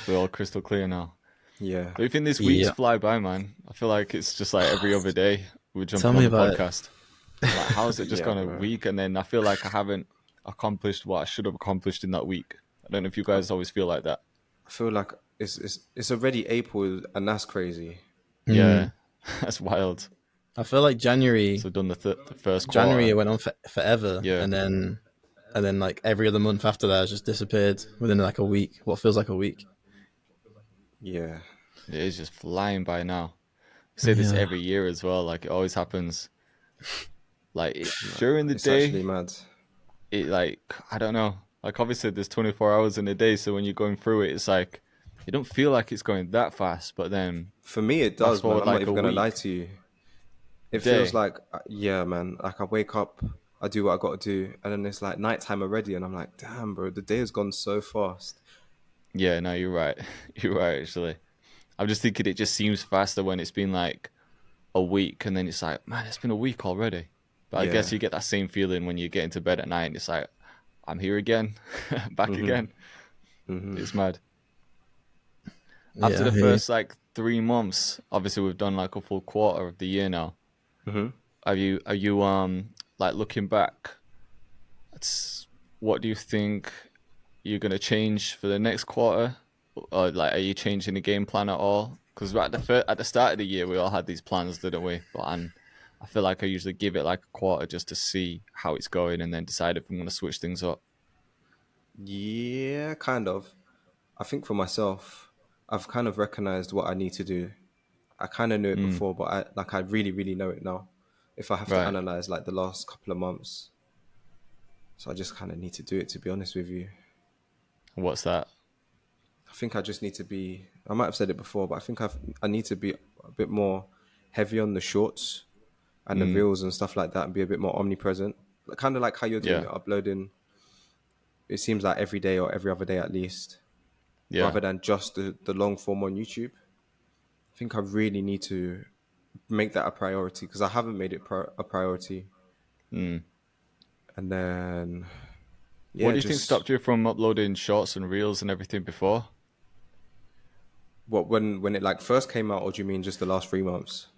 We're all crystal clear now. Yeah. But you think these weeks Yeah. fly by, man? I feel like it's just like every other day we're Tell jumping on me the about it. podcast. I'm like, how has it just Yeah, gone a bro. week? And then I feel like I haven't accomplished what I should have accomplished in that week. I don't know if you I guys always feel like that. I feel like it's already April, and that's crazy. Mm. Yeah, that's wild. I feel like So January, we've done the first January quarter. went on forever, Yeah, and then like every other month after that has just disappeared within like a week. What feels like a week. Yeah. it is just flying by now. We say this Yeah. every year as well. Like it always happens. Like No, during the it's actually day, mad. it like I don't know. Like obviously there's 24 hours in a day, so when you're going through it, it's like you don't feel like it's going that fast. But then For me, it fast does, man. forward I'm not like a even gonna lie week, to you. a It feels day. like, yeah, man. Like I wake up, I do what I got to do, and then it's like nighttime already, and I'm like, damn, bro, the day has gone so fast. Yeah, no, you're right. You're right. Actually, I'm just thinking it just seems faster when it's been like a week, and then it's like, man, it's been a week already. But I guess Yeah. you get that same feeling when you get into bed at night, and it's like, I'm here again, back Mhm. again. Mhm. It's mad. After Yeah. the I hear you. first like 3 months, obviously we've done like a full quarter of the year now. Mhm. Are you like looking back? It's, what do you think you're gonna change for the next quarter, or like are you changing the game plan at all? Because at the start of the year we all had these plans, didn't we? But I feel like I usually give it like a quarter just to see how it's going and then decide if I'm gonna switch things up. Yeah, kind of. I think for myself, I've kind of recognized what I need to do. I kind of knew it Mm, before, but I really, really know it now. If I have to right. analyze like the last couple of months, so I just kind of need to do it. To be honest with you, What's that? I think I just need to be. I might have said it before, but I need to be a bit more heavy on the shorts and the Mm, reels and stuff like that, and be a bit more omnipresent. Kind of like how you're doing yeah. it, uploading. It seems like every day or every other day at least, Yeah. rather than just the long form on YouTube. I think I really need to make that a priority because I haven't made it a priority. Mm. And then, What yeah, do you think just stopped you from uploading shorts and reels and everything before? what when it like first came out, or do you mean just the last 3 months?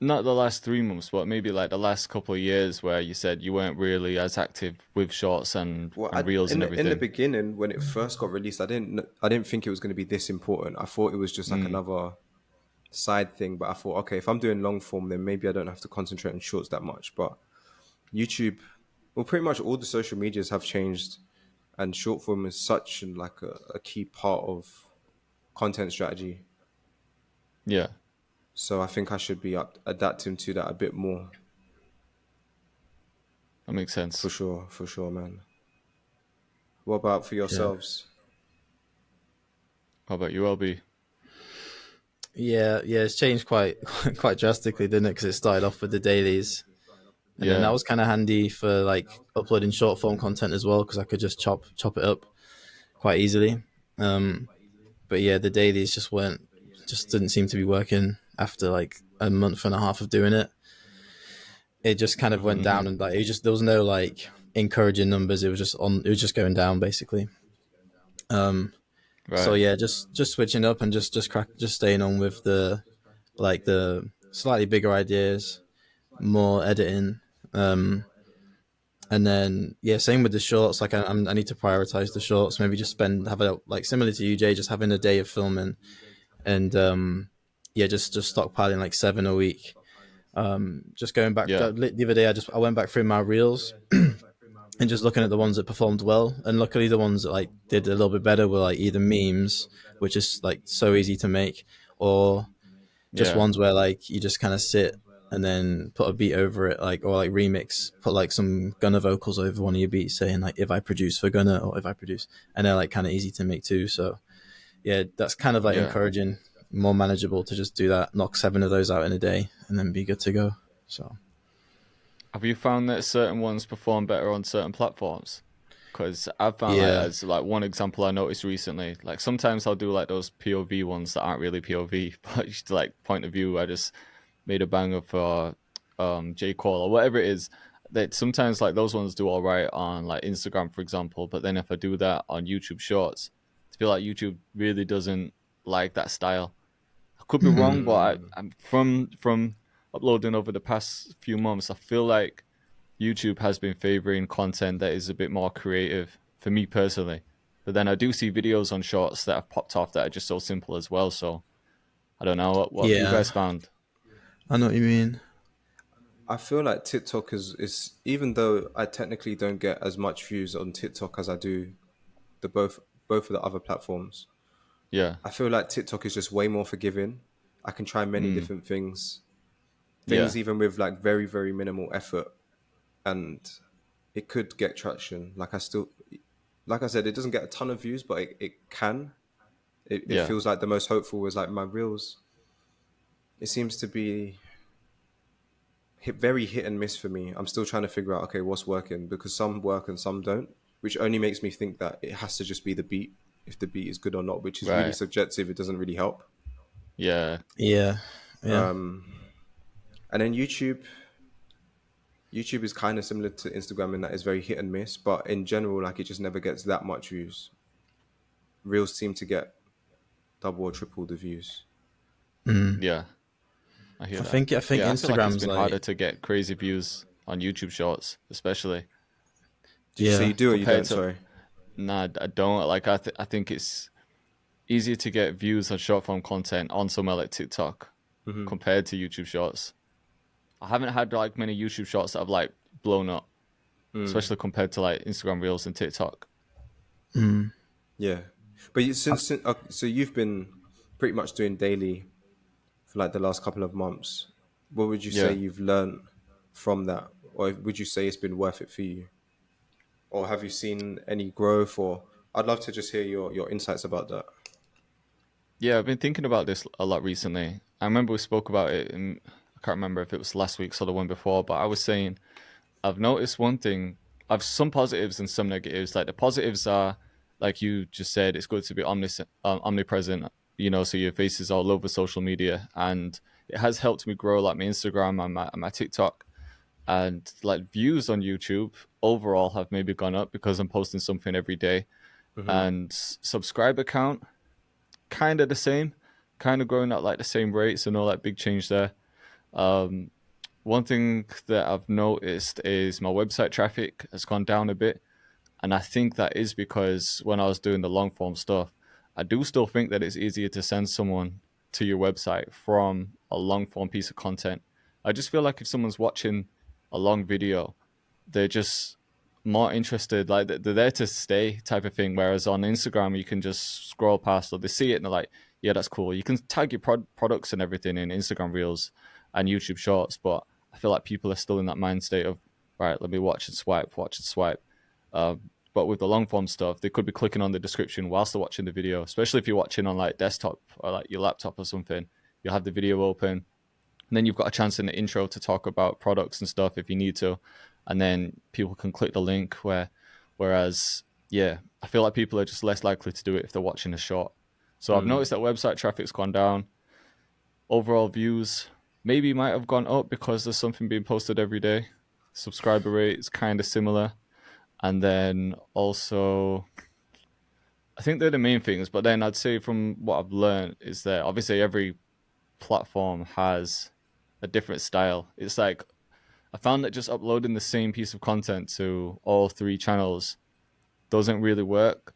Not the last 3 months, but maybe like the last couple of years where you said you weren't really as active with shorts Well, and reels and in the everything. beginning when it first got released, I didn't think it was going to be this important. I thought it was just like Mm, another side thing. But I thought, okay, if I'm doing long form, then maybe I don't have to concentrate on shorts that much. But YouTube, well, pretty much all the social medias have changed, and short form is such like a key part of content strategy. yeah, So I think I should be adapting to that a bit more, that makes sense. for sure, man. What about for Yeah. yourselves? How about you, LB? Yeah. Yeah. It's changed quite quite drastically, didn't it? Because it started off with the dailies, and then that Yeah, was kind of handy for like uploading short form content as well because I could just chop it up quite easily. Um, but yeah, the dailies just didn't seem to be working after like a month and a half of doing it. It just kind of went Hmm. mm-hmm. down, and like there was no like encouraging numbers. It was just going down basically. Um, so Right, yeah, just switching up and just staying on with the slightly bigger ideas, more editing. Um, and then yeah, same with the shorts. Like I need to prioritize the shorts. Maybe just have a like similar to you, Jay, just having a day of filming and yeah, just stockpiling like 7 a week. Just going back yeah, the other day, I went back through my reels and just looking at the ones that performed well. And luckily, the ones that like did a little bit better were like either memes, which is like so easy to make, or just yeah, ones where like you just kind of sit and then put a beat over it, like or like remix, put like some Gunner vocals over one of your beats, saying like if I produce for Gunner or if I produce, and they're like kind of easy to make too. So yeah, that's kind of like yeah. encouraging, more manageable to just do that, knock 7 of those out in a day, and then be good to go. So Have you found that certain ones perform better on certain platforms? Because I've found like yeah, as like one example I noticed recently, like sometimes I'll do like those POV ones that aren't really POV, but just like point of view. I just made a banger for J Cole or whatever it is. That sometimes like those ones do all right on like Instagram, for example, but then if I do that on YouTube Shorts, I feel like YouTube really doesn't like that style. I could be wrong, but Mm. I'm from uploading over the past few months, I feel like YouTube has been favoring content that is a bit more creative for me personally. But then I do see videos on shorts that have popped off that are just so simple as well. So I don't know what have you Yeah, guys found? I know what you mean. I feel like TikTok is even though I technically don't get as much views on TikTok as I do the both of the other platforms. Yeah. I feel like TikTok is just way more forgiving. I can try many Mm. different things Yeah. even with like very very minimal effort, and it could get traction. Like I said, it doesn't get a ton of views, but it can. It Yeah. feels like the most hopeful was like my reels. It seems to be very hit and miss for me. I'm still trying to figure out, okay, what's working, because some work and some don't, which only makes me think that it has to just be the beat, if the beat is good or not, which is really Right. subjective. It doesn't really help. Yeah. Yeah, yeah. And then YouTube is kind of similar to Instagram in that it's very hit and miss, but in general, like it just never gets that much views. Reels seem to get double or triple the views. Yeah. I hear that. I think Yeah, I feel like it's Instagram's been harder like, to get crazy views on YouTube Shorts, especially Did you say yeah, you do or you compared don't? to. Sorry. Nah, I don't like. I think it's easier to get views on short form content on somewhere like TikTok compared to YouTube Shorts. I haven't had like many YouTube Shorts that have like blown up, especially compared to like Instagram Reels and TikTok. Yeah, but so you've been pretty much doing daily for like the last couple of months. What would you say Yeah. you've learned from that, or would you say it's been worth it for you, or have you seen any growth? Or I'd love to just hear your insights about that. Yeah, I've been thinking about this a lot recently. I remember we spoke about it in, I can't remember if it was last week or the one before, but I was saying I've noticed one thing. I've some positives and some negatives. Like the positives are, like you just said, it's good to be omnipresent. So your face is all over social media, and it has helped me grow like my Instagram and my TikTok, and like views on YouTube overall have maybe gone up because I'm posting something every day, and subscriber count kind of the same, kind of growing at like the same rate, so no like big change there. Um, One thing that I've noticed is my website traffic has gone down a bit. And I think that is because when I was doing the long form stuff, I do still think that it's easier to send someone to your website from a long form piece of content. I just feel like if someone's watching a long video, they're just more interested, like they're there to stay type of thing. Whereas on Instagram, you can just scroll past or they see it and they're like, yeah, that's cool. You can tag your products and everything in Instagram Reels and YouTube Shorts, but I feel like people are still in that mind state of, right, let me watch and swipe, watch and swipe. But with the long form stuff, they could be clicking on the description whilst they're watching the video, especially if you're watching on like desktop or like your laptop or something. You'll have the video open, and then you've got a chance in the intro to talk about products and stuff if you need to, and then people can click the link. Whereas, yeah, I feel like people are just less likely to do it if they're watching a short. So I've noticed that website traffic's gone down. Overall views maybe might have gone up because there's something being posted every day. Subscriber rate is kind of similar. And then also, I think they're the main things. But then I'd say from what I've learned is that obviously every platform has a different style. It's like I found that just uploading the same piece of content to all three channels doesn't really work.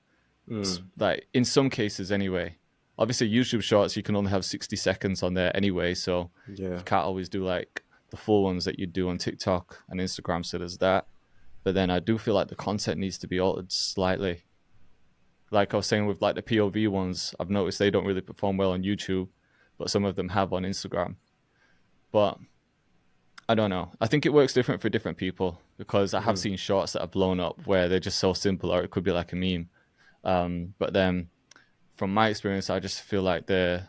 Like in some cases, anyway. Obviously, YouTube Shorts you can only have 60 seconds on there anyway, so Yeah. you can't always do like the full ones that you do on TikTok and Instagram. So there's that. But then I do feel like the content needs to be altered slightly. Like I was saying with like the POV ones, I've noticed they don't really perform well on YouTube, but some of them have on Instagram. But I don't know. I think it works different for different people because I have seen shorts that have blown up where they're just so simple, or it could be like a meme. But then from my experience, I just feel like the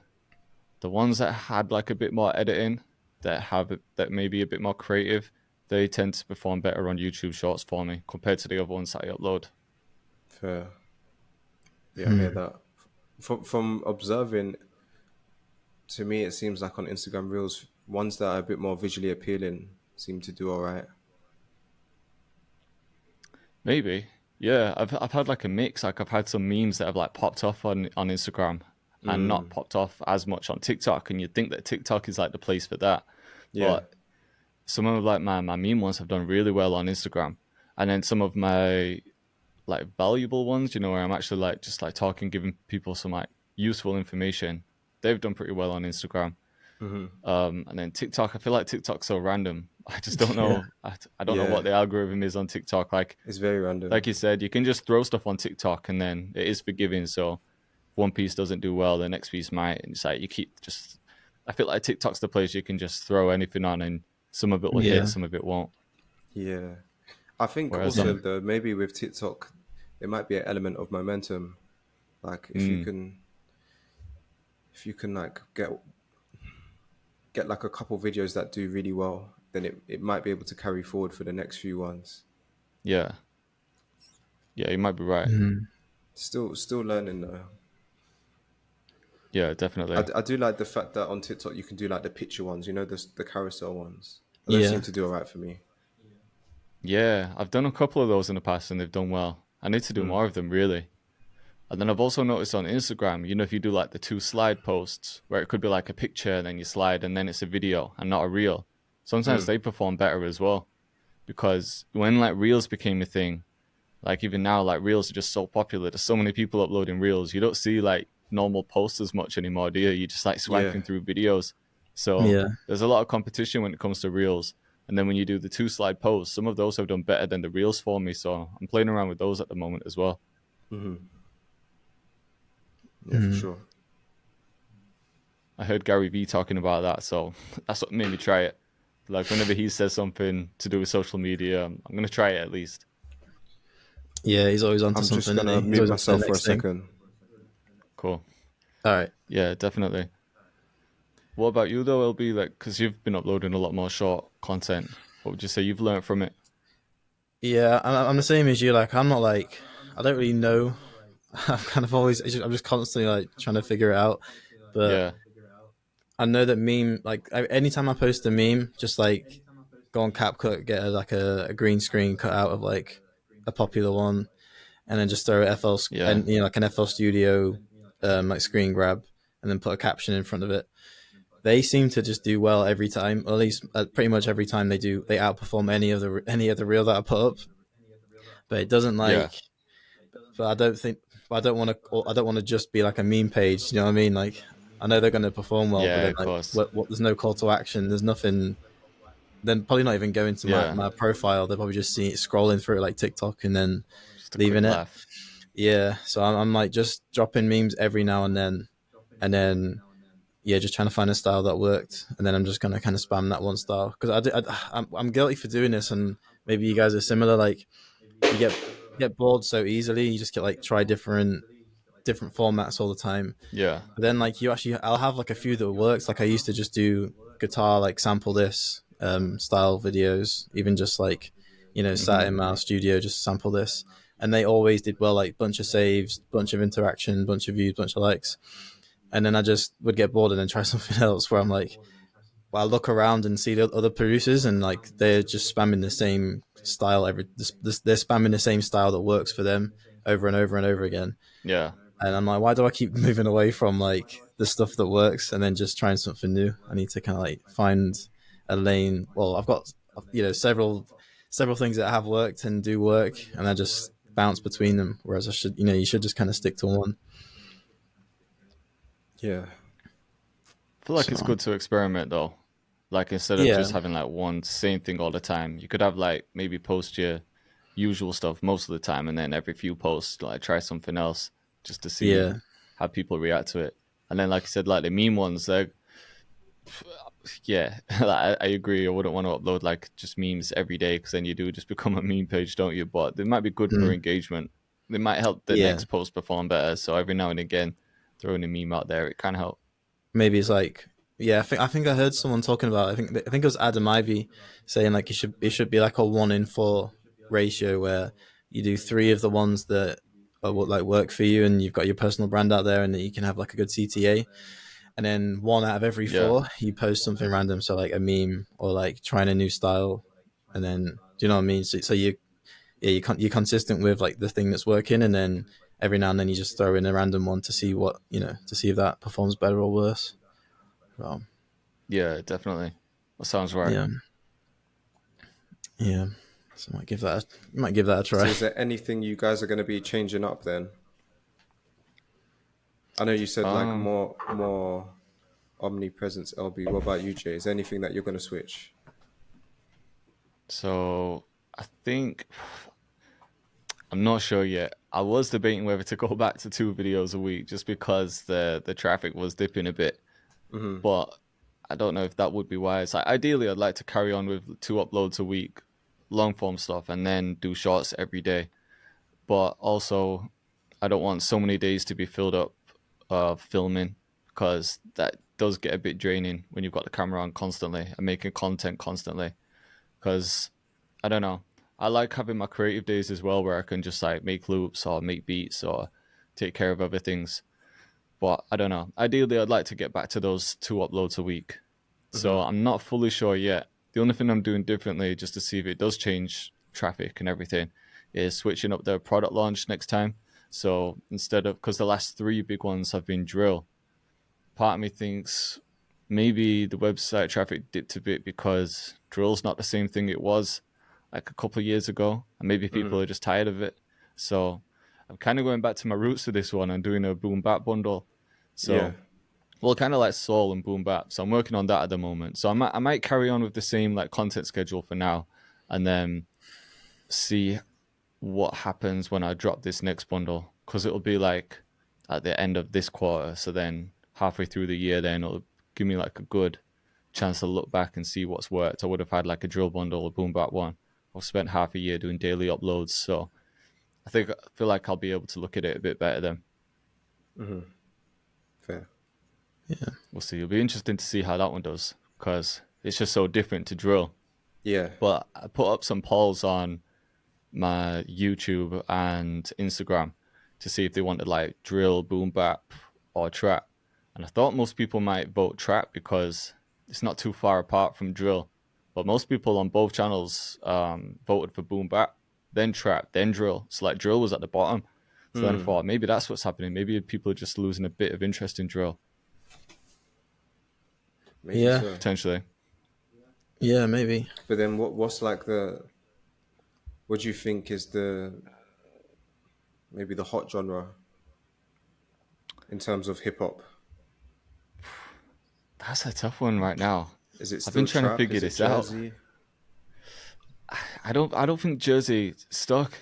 ones that had like a bit more editing, that maybe a bit more creative, they tend to perform better on YouTube Shorts for me compared to the other ones that I upload. Fair. Yeah, I hear that. From observing, to me, it seems like on Instagram Reels, ones that are a bit more visually appealing seem to do all right. Maybe. Yeah, I've had like a mix. Like I've had some memes that have like popped off on Instagram and not Mm, popped off as much on TikTok. And you'd think that TikTok is like the place for that. yeah. But some of like my meme ones have done really well on Instagram. And then some of my like valuable ones, you know, where I'm actually like just like talking, giving people some like useful information, they've done pretty well on Instagram. Hmm. And then TikTok, I feel like TikTok's so random. I just don't Yeah. know. I don't know Yeah. what the algorithm is on TikTok. It's very random. Like you said, you can just throw stuff on TikTok and then it is forgiving. So if one piece doesn't do well, the next piece might. And it's like you keep just. I feel like TikTok's the place you can just throw anything on and some of it will hit, Yeah. some of it won't. Yeah. I think Whereas also though maybe with TikTok, there might be an element of momentum. Like mm, if you can like get like a couple videos that do really well, then it might be able to carry forward for the next few ones. yeah, yeah, you might be right. Mhm. Still learning though. Yeah, definitely. I do like the fact that on TikTok you can do like the picture ones, you know, the carousel ones. Those seem Yeah. to do all right for me. Yeah, I've done a couple of those in the past and they've done well. I need to do Mm. more of them, really. And then I've also noticed on Instagram, you know, if you do like the two slide posts where it could be like a picture and then you slide and then it's a video and not a reel, sometimes Mm. they perform better as well. Because when like reels became a thing, like even now, like reels are just so popular. There's so many people uploading reels. You don't see like normal posts as much anymore, do you? You just like Yeah. swiping through videos. So Yeah. there's a lot of competition when it comes to reels. And then when you do the two slide posts, some of those have done better than the reels for me. So I'm playing around with those at the moment as well. Hmm. Yeah, for Mhm. sure. I heard Gary Vee talking about that, so that's what made me try it. Like whenever he says something to do with social media, I'm gonna try it at least. Yeah, he's always onto I'm just something, isn't gonna he? He's mute always onto the myself for a next thing. second. Cool. All right. Yeah, definitely. What about you though? It'll be like because you've been uploading a lot more short content. What would you say you've learned from it? Yeah, I'm the same as you. Like, I'm not like, I don't really know. I'm kind of always, I'm just constantly like trying to figure it out. But Yeah, I know that meme, like, anytime I post a meme, just like go on CapCut, get a green screen cut out of like a popular one, and then just throw FL yeah, and like an FL Studio like screen grab, and then put a caption in front of it. They seem to just do well every time, or at least pretty much every time they do. They outperform any of the reel that I put up. But it doesn't yeah, like. But I don't think. I don't want to. I don't want to just be like a meme page. You know what I mean? Like, I know they're going to perform well, but yeah. then Of like, course. there's no call to action. There's nothing. Then probably not even going to Yeah, my profile. They're probably just seeing scrolling through like TikTok and then just a quick leaving it. laugh. Yeah. So I'm like just dropping memes every now and then yeah, just trying to find a style that worked, and then I'm just gonna kind of spam that one style because I'm guilty for doing this, and maybe you guys are similar. Like you get bored so easily, you just get like try different formats all the time. Yeah. But then like I'll have like a few that works. Like I used to just do guitar, like sample this style videos, even just like sat Hmm. in my studio just sample this, and they always did well. Like bunch of saves, bunch of interaction, bunch of views, bunch of likes, and then I just would get bored and then try something else where I'm like, well, I look around and see the other producers and like they're just spamming the same style they're spamming the same style that works for them over and over and over again. Yeah. And I'm like, why do I keep moving away from like the stuff that works and then just trying something new? I need to kind of like find a lane. Well, I've got several things that have worked and do work, and I just bounce between them. Whereas you should just kind of stick to one. Yeah. I feel like So it's good to experiment though. Like instead of yeah, just having like one same thing all the time, you could have like maybe post your usual stuff most of the time, and then every few posts like try something else just to see yeah, how people react to it. And then like I said, like the meme ones, they're yeah, like, I agree. I wouldn't want to upload like just memes every day because then you do just become a meme page, don't you? But they might be good for mm, engagement. They might help the yeah. next post perform better. So every now and again, throwing a meme out there, it can help. Maybe it's like yeah. I think I heard someone talking about. I think it was Adam Ivy saying like it should be like a 1 in 4 ratio where you do three of the ones that are what like work for you and you've got your personal brand out there and that you can have like a good CTA, and then one out of every Yeah, four you post something random, so like a meme or like trying a new style, and then do you know what I mean? So yeah, you're consistent with like the thing that's working, and then every now and then you just throw in a random one to see what to see if that performs better or worse. So Yeah, definitely. That sounds right. yeah, yeah. So I might give that a So try. is there anything you guys are going to be changing up then? I know you said like Um, more omnipresence LB. What about you, Jay? Is there anything that you're going to switch? so I think I'm not sure yet. I was debating whether to go back to 2 videos a week just because the traffic was dipping a bit, Hmm. but I don't know if that would be wise. Ideally, I'd like to carry on with 2 uploads a week, long form stuff, and then do shorts every day. But also, I don't want so many days to be filled up filming because that does get a bit draining when you've got the camera on constantly and making content constantly. Because I don't know, I like having my creative days as well where I can just like make loops or make beats or take care of other things. But I don't know. Ideally, I'd like to get back to those 2 uploads a week. Hmm. So I'm not fully sure yet. The only thing I'm doing differently, just to see if it does change traffic and everything, is switching up the product launch next time. So instead of, because the last 3 big ones have been drill, part of me thinks maybe the website traffic dipped a bit because drill's not the same thing it was like a couple of years ago, and maybe people Hmm. are just tired of it. So I'm kind of going back to my roots with this one and doing a boom bap bundle. Yeah. So well, kind of like soul and boom bap. So I'm working on that at the moment. So I might carry on with the same like content schedule for now, and then see what happens when I drop this next bundle, because it'll be like at the end of this quarter. So then halfway through the year, then it'll give me like a good chance to look back and see what's worked. I would have had like a drill bundle, a boom bap one. I've spent half a year doing daily uploads, so I feel like I'll be able to look at it a bit better then. Hmm. Fair. Yeah, We'll see. It'll be interesting to see how that one does because it's just so different to drill. Yeah. But I put up some polls on my YouTube and Instagram to see if they wanted like drill, boom bap, or trap. And I thought most people might vote trap because it's not too far apart from drill. But most people on both channels voted for boom bap, then trap, then drill. So like drill was at the bottom. So then I Hmm. thought maybe that's what's happening. Maybe people are just losing a bit of interest in drill, Maybe yeah, so. potentially. yeah, maybe. But then what's like what do you think is maybe the hot genre in terms of hip hop? That's a tough one right now. Is it I've been still trying to trap? figure Is it this out. Jersey? I don't think Jersey stuck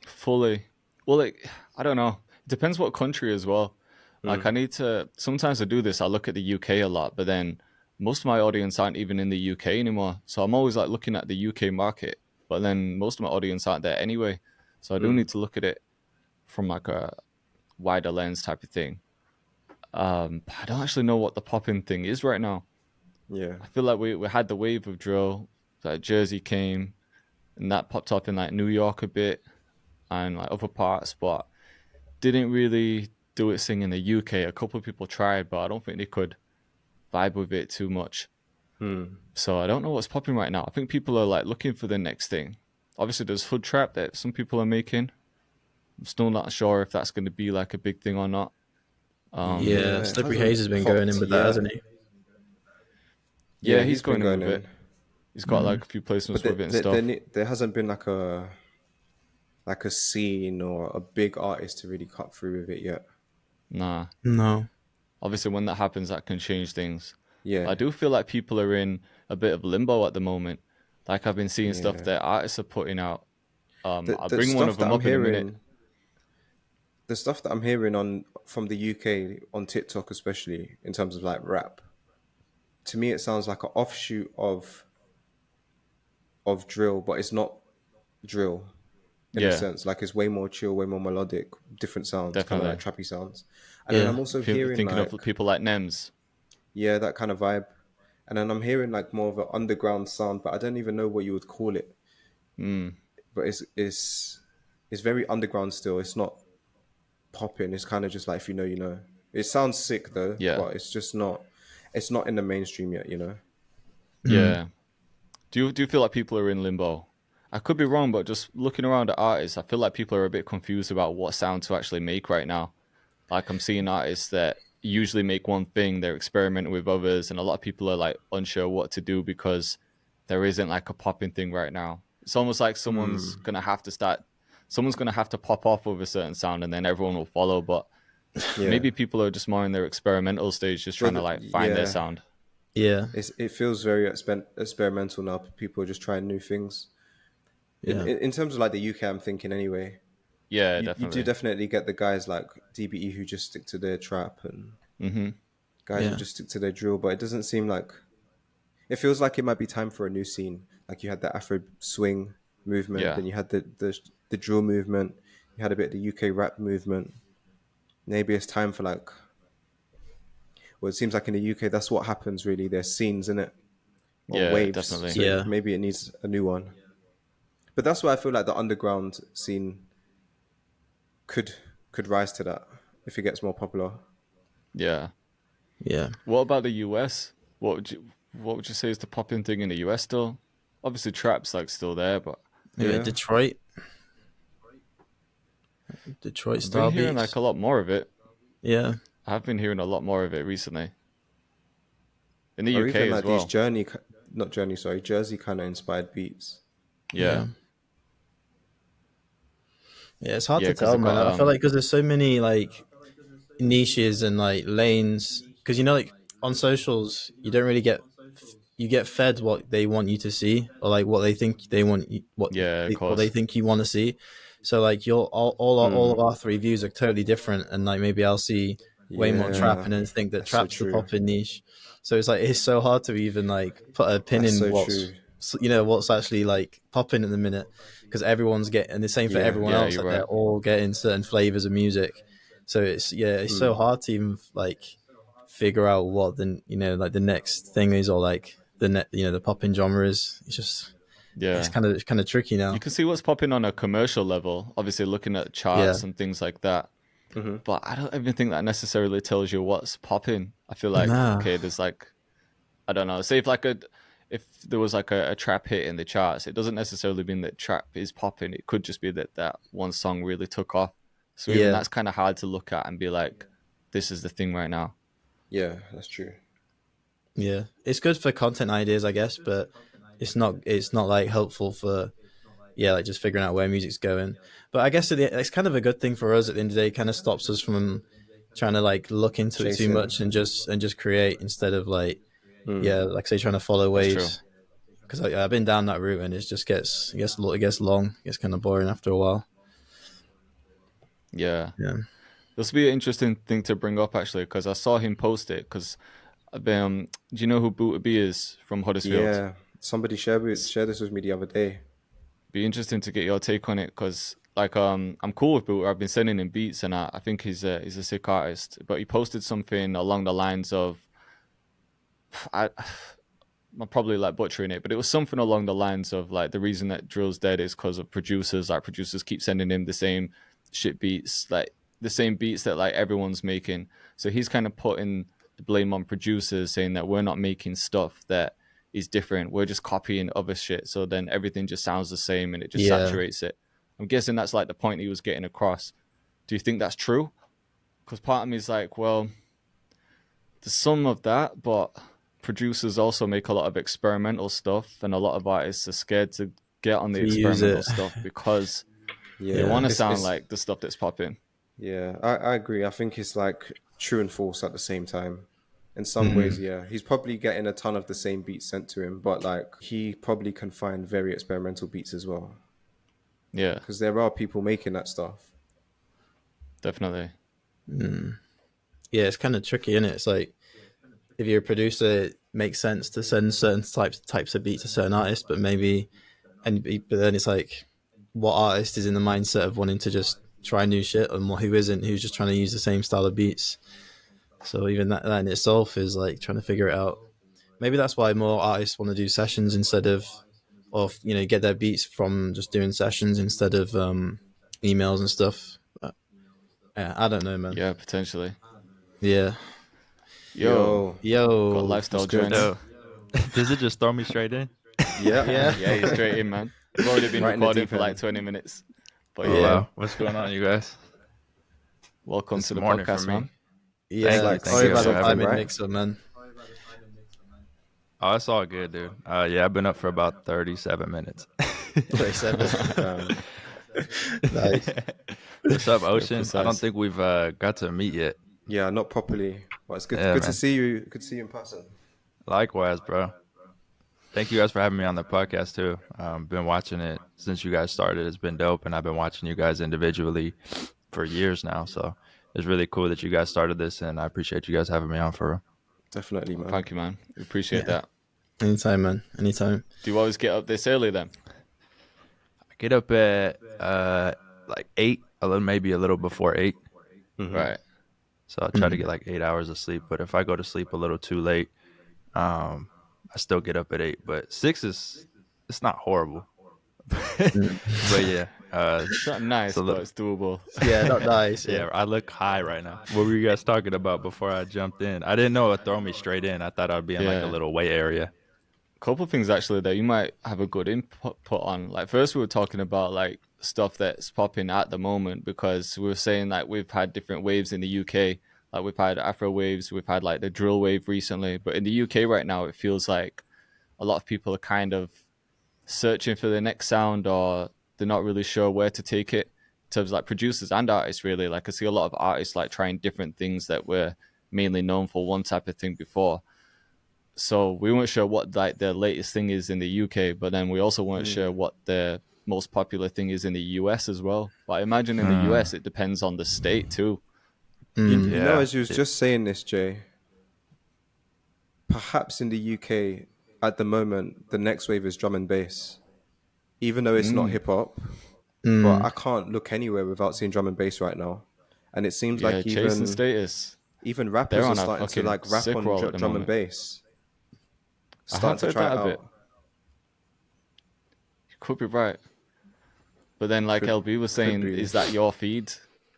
fully. Well, like I don't know. It depends what country as well. Like Mm. I need to sometimes I do this, I look at the UK a lot, but then most of my audience aren't even in the UK anymore. So I'm always like looking at the UK market, but then most of my audience aren't there anyway. So I do Mm. need to look at it from like a wider lens type of thing. But I don't actually know what the popping thing is right now. Yeah. I feel like we had the wave of drill, like Jersey came, and that popped up in like New York a bit and like other parts, but didn't really do its thing in the UK. A couple of people tried, but I don't think they could vibe with it too much. Mm. So I don't know what's popping right now. I think people are like looking for the next thing. Obviously, there's hood trap that some people are making. I'm still not sure if that's going to be like a big thing or not. Yeah, Yeah, it Slippery Haze hasn't has been going in popped with that, hasn't yet. he? Yeah, Yeah, he's he's been going in going with it. in, He's got like a few but placements with it and stuff. there hasn't been like a scene or a big artist to really cut through with it yet. Nah. No. Obviously, when that happens, that can change things. But Yeah, I do feel like people are in a bit of limbo at the moment. Like I've been seeing stuff yeah. that artists are putting out. I'll The bring one stuff of that them I'm up in a minute. hearing, the stuff that I'm hearing on from the UK on TikTok, especially in terms of like rap, to me it sounds like an offshoot of drill, but it's not drill in a Yeah, sense. Like it's way more chill, way more melodic, different sounds, kind of like definitely. trappy sounds. And then Yeah. I'm also hearing Thinking of like, people like Nems. yeah, that kind of vibe. And then I'm hearing like more of an underground sound, but I don't even know what you would call it. Mm, But it's very underground still. It's not popping. It's kind of just like if you know, you know. It sounds sick though, yeah, but it's just not. It's not in the mainstream yet, you know. Mm. yeah. Do you feel like people are in limbo? I could be wrong, but just looking around at artists, I feel like people are a bit confused about what sound to actually make right now. Like I'm seeing artists that usually make one thing, they're experimenting with others, and a lot of people are like unsure what to do because there isn't like a popping thing right now. It's almost like someone's gonna have to pop off with a certain sound, and then everyone will follow. But Yeah. maybe people are just more in their experimental stage, just trying to like find their Yeah. sound. Yeah, It feels very experimental now. People are just trying new things. yeah, In terms of like the UK, I'm thinking anyway. Yeah, You do definitely. definitely get the guys like DBE who just stick to their trap, and Mm-hmm. guys who yeah, just stick to their drill. But it doesn't seem like it feels like it might be time for a new scene. Like you had the Afro swing movement, Yeah, then you had the drill movement, you had a bit of the UK rap movement. Maybe it's time for like, well, it seems like in the UK that's what happens really. There's scenes in it or yeah, waves, definitely. so yeah, maybe it needs a new one. But that's why I feel like the underground scene could could rise to that if it gets more popular. Yeah. yeah. What about the US? What would you say is the popping thing in the US still? Obviously, trap's like still there, but Maybe Yeah, Detroit I've been style hearing like beats. a lot more of it. Yeah, I have been hearing a lot more of it recently in the or UK even as like these well. journey, not journey, sorry, Jersey kind of inspired beats. Yeah, yeah, yeah. It's hard yeah, to because tell, they've man. got I feel like because there's so many like niches and like lanes. Because like on socials, you don't really get you get fed what they want you to see or like what they think they want you, yeah, of what they course. think you want to see. So like your all of our three views are totally different, and like maybe I'll see way more trap Yeah, and then think that that's so trap's the true. poppin' niche. So it's like it's so hard to even like put a pin That's in so what's true. what's actually like popping at the minute because everyone's getting and the same for Yeah. everyone Yeah, else. you're Like they're right. all getting certain flavors of music. So it's so hard to even like figure out what the like the next thing is or like the net the popping genre is. It's just it's Yeah, kind of tricky you now. can see what's popping on a commercial level. Obviously, looking at Yeah. charts and things like that. Hmm. But I don't even think that necessarily tells you what's popping. I feel like Nah. okay, there's like I don't know. Say if there was like a trap hit in the charts, it doesn't necessarily mean that trap is popping. It could just be that that one song really took off. So even Yeah. that's kind of hard to look at and be like, this is the thing right now. Yeah, that's true. Yeah. It's good for content ideas, I guess, but it's not like helpful for like just figuring out where music's going. But I guess it's kind of a good thing for us at the end of the day. It kind of stops us from trying to like look into it too Chasing. much and just create instead of like Mm. like say trying to follow That's true. waves. Because I've been down that route and it just gets long, it gets kind of boring after a while. Yeah. Yeah. This will be an interesting thing to bring up actually, because I saw him post it. Because do you know who Booter B is from Huddersfield? Yeah. Somebody shared this with me the other day. Be interesting to get your take on it because like I'm cool with Booter. I've been sending him beats and I think he's a sick artist. But he posted something along the lines of I I'm probably like butchering it, but it was something along the lines of like the reason that drill's dead is because of producers. Like producers keep sending him the same shit beats, like the same beats that like everyone's making. So he's kind of putting the blame on producers, saying that we're not making stuff that is different. We're just copying other shit. So then everything just sounds the same and it just Yeah. saturates it. I'm guessing that's like the point he was getting across. Do you think that's true? Because part of me is like, well, there's some of that, but producers also make a lot of experimental stuff, and a lot of artists are scared to get on the To use experimental it. stuff because they Yeah. want Yeah. to sound It's like the stuff that's popping. yeah, I agree. I think it's like true and false at the same time. In some ways, Mm. yeah. He's probably getting a ton of the same beats sent to him, but like he probably can find very experimental beats as well. Yeah, Because there are people making that stuff. definitely. Yeah, it's kind of tricky, isn't it? It's like if you're a producer, it makes sense to send certain types of beats to certain artists, but but then it's like, what artist is in the mindset of wanting to just try new shit, and who isn't, who's just trying to use the same style of beats. So even that in itself is like trying to figure it out. Maybe that's why more artists want to do sessions instead of get their beats from just doing sessions instead of emails and stuff. But, yeah, I don't know, man. Yeah, potentially. Yeah. Yo, Yo, got Yo. what's lifestyle good? joining. So, does it just throw me straight in? Yeah. Yeah. Yeah, he's straight in, man. We've already been Right in the recording deep for like end. 20 minutes. But Oh yeah, wow, what's going on, you guys? welcome It's to the morning for podcast, me. man. Thank Yeah, you, Like thank sorry you six guys about for the having something, me. timing right? mix-up, man. Oh, it's all good, dude. Yeah, I've been up for about 37 minutes. 37. Damn. Nice. What's up, Very Ocean? I don't precise. think we've got to meet yet. Yeah, not properly. But it's good. Yeah, Good to man. see you. Good to see you in person. Likewise, bro. Thank you guys for having me on the podcast too. Been watching it since you guys started. It's been dope, and I've been watching you guys individually for years now. So it's really cool that you guys started this, and I appreciate you guys having me on for real. Definitely, Well, man. thank you, man. We appreciate Yeah. that. Anytime, man. Anytime. Do you always get up this early then? I get up at like 8, maybe a little before 8. Mhm. Right. So I try to get like 8 hours of sleep. But if I go to sleep a little too late, I still get up at 8. But 6 it's not horrible. But yeah, It's not nice, a but little- it's doable. Yeah, not nice. yeah, I look high right now. What were you guys talking about before I jumped in? I didn't know it would throw me straight in. I thought I'd be in like a Yeah. little weight area. Couple of things actually that you might have a good input on. Like first we were talking about like stuff that's popping at the moment because we were saying like we've had different waves in the UK. Like we've had Afro waves, we've had like the drill wave recently. But in the UK right now it feels like a lot of people are kind of searching for the next sound or they're not really sure where to take it in terms of like producers and artists really. Like I see a lot of artists like trying different things that were mainly known for one type of thing before. So we weren't sure what like the latest thing is in the UK, but then we also weren't sure what the most popular thing is in the US as well. But I imagine in the US it depends on the state too. You know, Yeah. as you was just saying this, Jay, perhaps in the UK at the moment, the next wave is drum and bass. Even though it's not hip hop, but I can't look anywhere without seeing drum and bass right now. And it seems Yeah, like chasing status. even They're rappers are on a starting to fucking like rap sick on roll at the drum and moment. bass. I Starting have to heard try that it a bit. out. You could be right. But then like Could- LB was saying, be. is that your feed?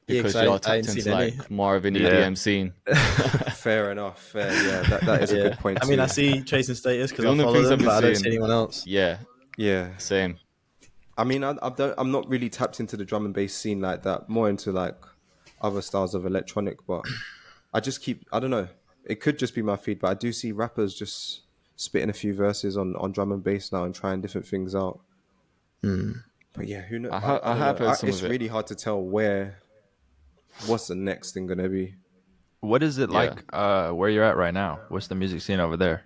Yeah, Because 'cause you're I tapped ain't into seen any. like more of an Yeah. EDM scene. Fair enough. Fair, yeah, that is a good point. I mean, too. I see Chasing Status because The I only follow things them, I've been but I don't see seeing- anyone else. Yeah, Yeah, same. I mean, I'm not really tapped into the drum and bass scene like that. More into like other styles of electronic, but I just keep. I don't know. It could just be my feed, but I do see rappers just spitting a few verses on drum and bass now and trying different things out. But yeah, who knows? I I don't have know. heard some It's of it. really hard to tell what's the next thing gonna be. What is it Yeah. like where you're at right now? What's the music scene over there?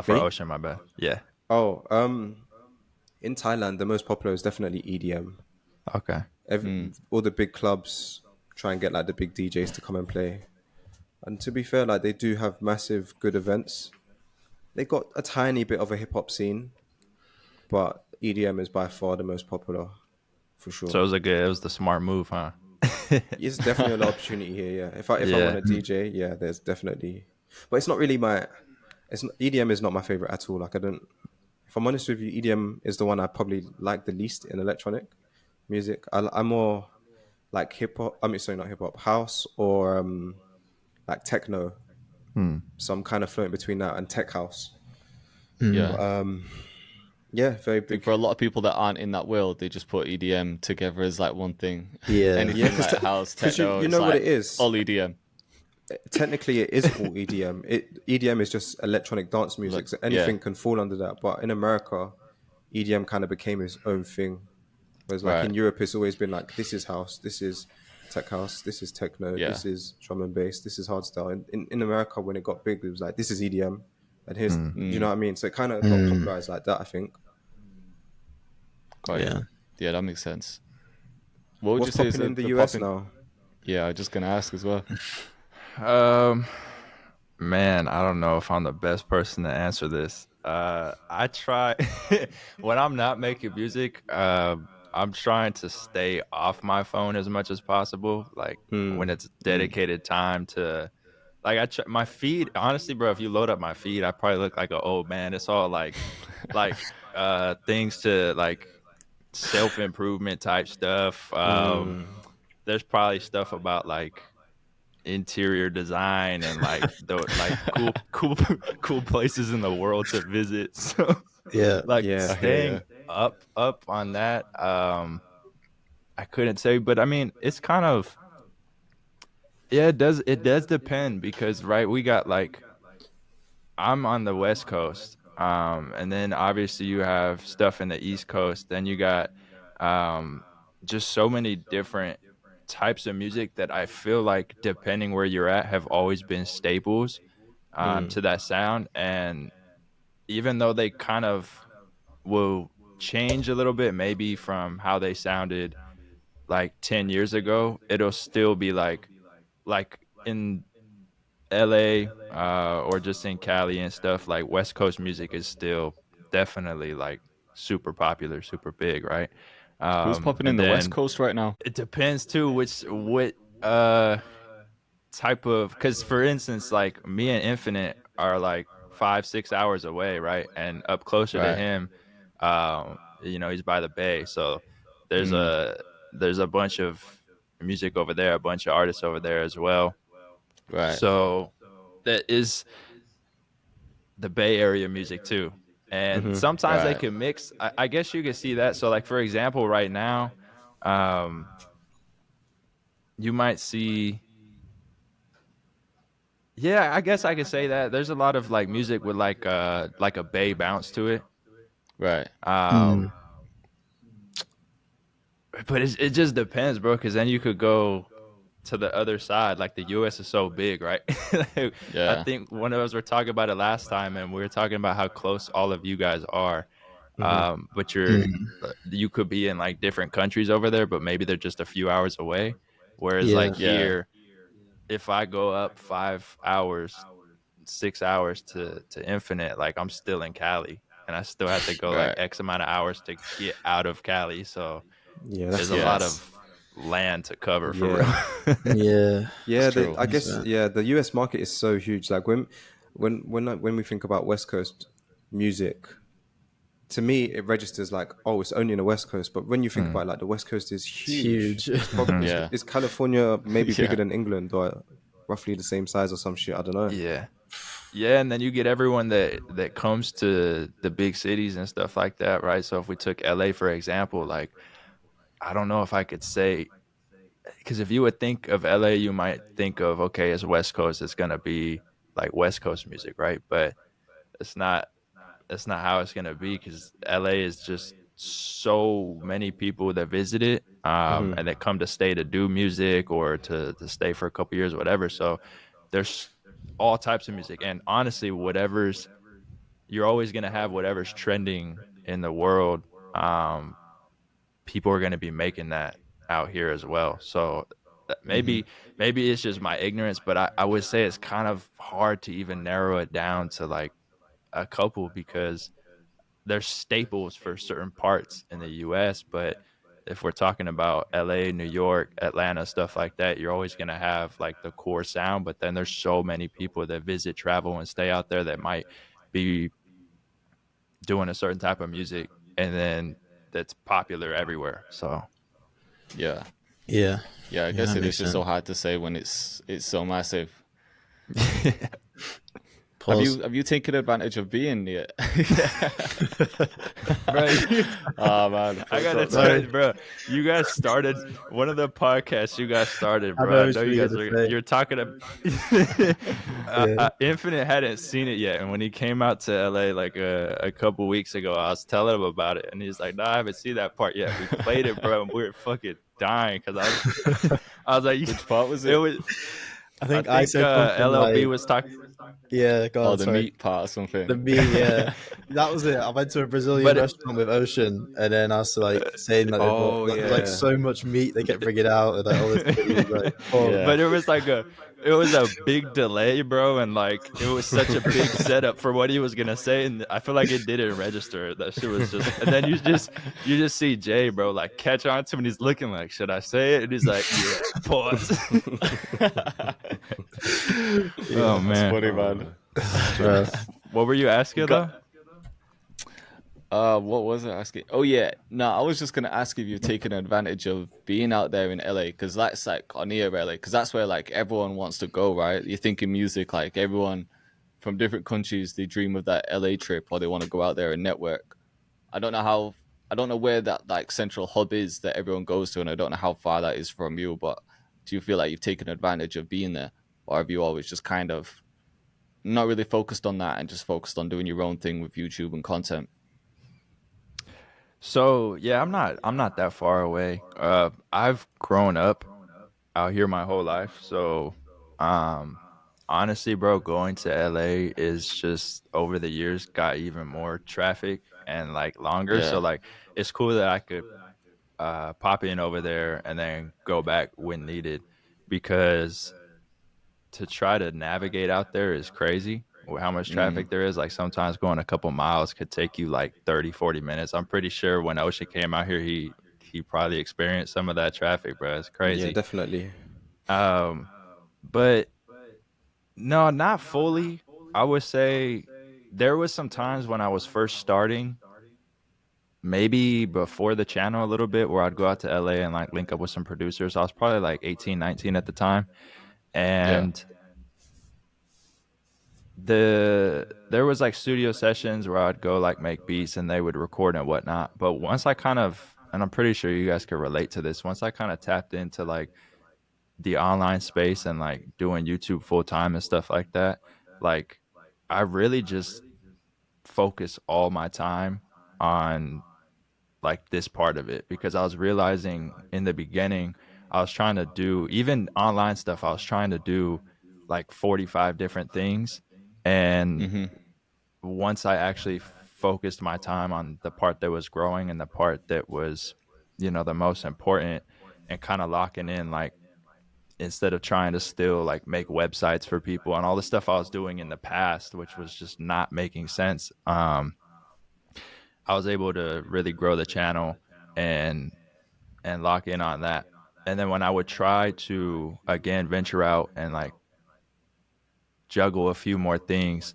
For Me? Ocean, my bad. Yeah. Oh, in Thailand, the most popular is definitely EDM. Okay. All the big clubs try and get like the big DJs to come and play. And to be fair, like they do have massive good events. They got a tiny bit of a hip hop scene, but EDM is by far the most popular, for sure. So it was the smart move, huh? It's definitely an opportunity here. Yeah, if I Yeah. want a DJ, yeah, there's definitely. But it's not really my. EDM is not my favorite at all. Like I don't. If I'm honest with you, EDM is the one I probably like the least in electronic music. I'm more like hip hop. I mean, sorry, not hip hop, house or like techno. So I'm kind of floating between that and tech house. Yeah. Yeah, very I think big. for a lot of people that aren't in that world, they just put EDM together as like one thing. Yeah. Anything Yeah, 'cause like house, 'cause you techno, know it's what like it is. all EDM. Technically, it is all EDM. EDM is just electronic dance music. So anything yeah. can fall under that. But in America, EDM kind of became its own thing. Whereas like Right. in Europe, it's always been like, this is house, this is tech house, this is techno, Yeah. this is drum and bass, this is hardstyle. And in America, when it got big, it was like, this is EDM. And here's, you know what I mean? So it kind of got popularized like that, I think. Got Yeah. it. Yeah, that makes sense. What would What's you say is popping in the US now? Yeah, I was just gonna ask as well. Man, I don't know if I'm the best person to answer this. I try when I'm not making music. I'm trying to stay off my phone as much as possible. Like when it's dedicated time to, like my feed. Honestly, bro, if you load up my feed, I probably look like an old man. It's all like things to like self-improvement type stuff. There's probably stuff about like interior design and like the like cool places in the world to visit. So Yeah. like Yeah. I hear staying you. up on that, I couldn't say, but I mean, it's kind of, yeah, it does depend because right, we got like, I'm on the West Coast, and then obviously you have stuff in the East Coast. Then you got um, just so many different types of music that I feel like, depending where you're at, have always been staples to that sound. And even though they kind of will change a little bit, maybe from how they sounded like 10 years ago, it'll still be like in LA or just in Cali and stuff, like West Coast music is still definitely like super popular, super big, right? Who's popping in And the West then Coast right now? it depends too what uh type of, because for instance, like me and Infinite are like 5-6 hours away, right? And up closer to Right. him, he's by the bay, so there's Mm, a bunch of music over there, a bunch of artists over there as well. right. So that is the Bay Area music too. And sometimes they Right. can mix. I guess you can see that. So like for example, right now, um, you might see, yeah, I guess I could say that. There's a lot of like music with like a Bay bounce to it. Right. Um but it just depends, bro, because then you could go to the other side. Like the US is so big, right? Like, I Yeah. think one of us were talking about it last time, and we were talking about how close all of you guys are. But you could be in like different countries over there, but maybe they're just a few hours away. Whereas Yeah. like Yeah. here, if I go up 5 hours, 6 hours to Infinite, like I'm still in Cali, and I still have to go like Right. X amount of hours to get out of Cali. So Yeah, there's that's a the lot thing. Yes. of land to cover for Yeah. real. Yeah. Yeah, True. I guess 100%. the US market is so huge. Like when we think about West Coast music, to me it registers like, oh, it's only in the West Coast. But when you think about it, like the West Coast is It's huge. huge. It's probably Yeah. is California maybe bigger Yeah. than England or roughly the same size or some shit. I don't know. Yeah. Yeah, and then you get everyone that comes to the big cities and stuff like that, right? So if we took LA for example, like I don't know if I could say, because if you would think of LA, you might think of, okay, it's West Coast, it's gonna be like West Coast music, right? But it's not. That's not how it's gonna be, because LA is just so many people that visit it, and that come to stay to do music or to stay for a couple years, whatever. So there's all types of music, and honestly, whatever's you're always gonna have whatever's trending in the world. Um, People are gonna be making that out here as well. So maybe it's just my ignorance, but I would say it's kind of hard to even narrow it down to like a couple, because there's staples for certain parts in the US, but if we're talking about LA, New York, Atlanta, stuff like that, you're always going to have like the core sound, but then there's so many people that visit, travel, and stay out there that might be doing a certain type of music, and then that's popular everywhere. So Yeah. Yeah. Yeah. I Yeah, guess that it is makes just so sense. hard to say when it's so massive. Pause. Have you taken advantage of being yet? bro, Oh man, I gotta tell you, bro. You guys started one of the podcasts. You guys started, I bro. know I what know you you're guys gonna are. say. You're talking about. Yeah. Infinite hadn't seen it yet, and when he came out to LA like a couple weeks ago, I was telling him about it, and he's like, "No, I haven't seen that part yet." We played it, bro, and we were fucking dying because I was like, which part was it it? was. I I think I think said something LLB like, was talking, yeah, go Oh, on, the sorry. meat part or The something. meat, yeah. That was it. I went to a Brazilian but restaurant with Ocean, and then I was like saying that they bought Oh like yeah. so much meat they kept bringing out, and like all this food. He was like, oh, Yeah. but it was a big delay, bro, and like it was such a big setup for what he was gonna say, and I feel like it didn't register. That shit was just, and then you just see Jay, bro, like catch on to him, and he's looking like, should I say it? And he's like, yeah, pause. Oh That's man, funny, man. bro. what were you asking though? What was I asking? Oh yeah, no, I was just gonna ask if you've taken advantage of being out there in LA, because that's like, or near LA, because that's where like everyone wants to go, right? You think in music, like everyone from different countries, they dream of that LA trip, or they want to go out there and network. I don't know how, I don't know where that like central hub is that everyone goes to, and I don't know how far that is from you. But do you feel like you've taken advantage of being there, or have you always just kind of not really focused on that and just focused on doing your own thing with YouTube and content? So yeah, I'm not that far away. I've grown up out here my whole life. So um honestly, bro, going to LA is just over the years got even more traffic and like longer. So Yeah. like it's cool that I could pop in over there and then go back when needed, because to try to navigate out there is crazy with how much Mm. traffic there is. Like sometimes going a couple miles could take you like 30, 40 minutes. I'm pretty sure when Ocean came out here, he probably experienced some of that traffic, bro. It's Yeah, crazy. definitely. um but no, not fully. I would say there was some times when I was first starting, maybe before the channel a little bit, where I'd go out to LA and like link up with some producers. I was probably like 18, 19 at the time. Yeah. And there was like studio sessions where I'd go like make beats and they would record and whatnot. But once I kind of, and I'm pretty sure you guys could relate to this, once I kind of tapped into like the online space and like doing YouTube full time and stuff like that, like I really just focus all my time on like this part of it, because I was realizing in the beginning I was trying to do even online stuff. I was trying to do like 45 different things. And Mm-hmm. once I actually focused my time on the part that was growing and the part that was, the most important, and kind of locking in, like, instead of trying to still like make websites for people and all the stuff I was doing in the past, which was just not making sense. I was able to really grow the channel and lock in on that. And then when I would try to again venture out and like juggle a few more things,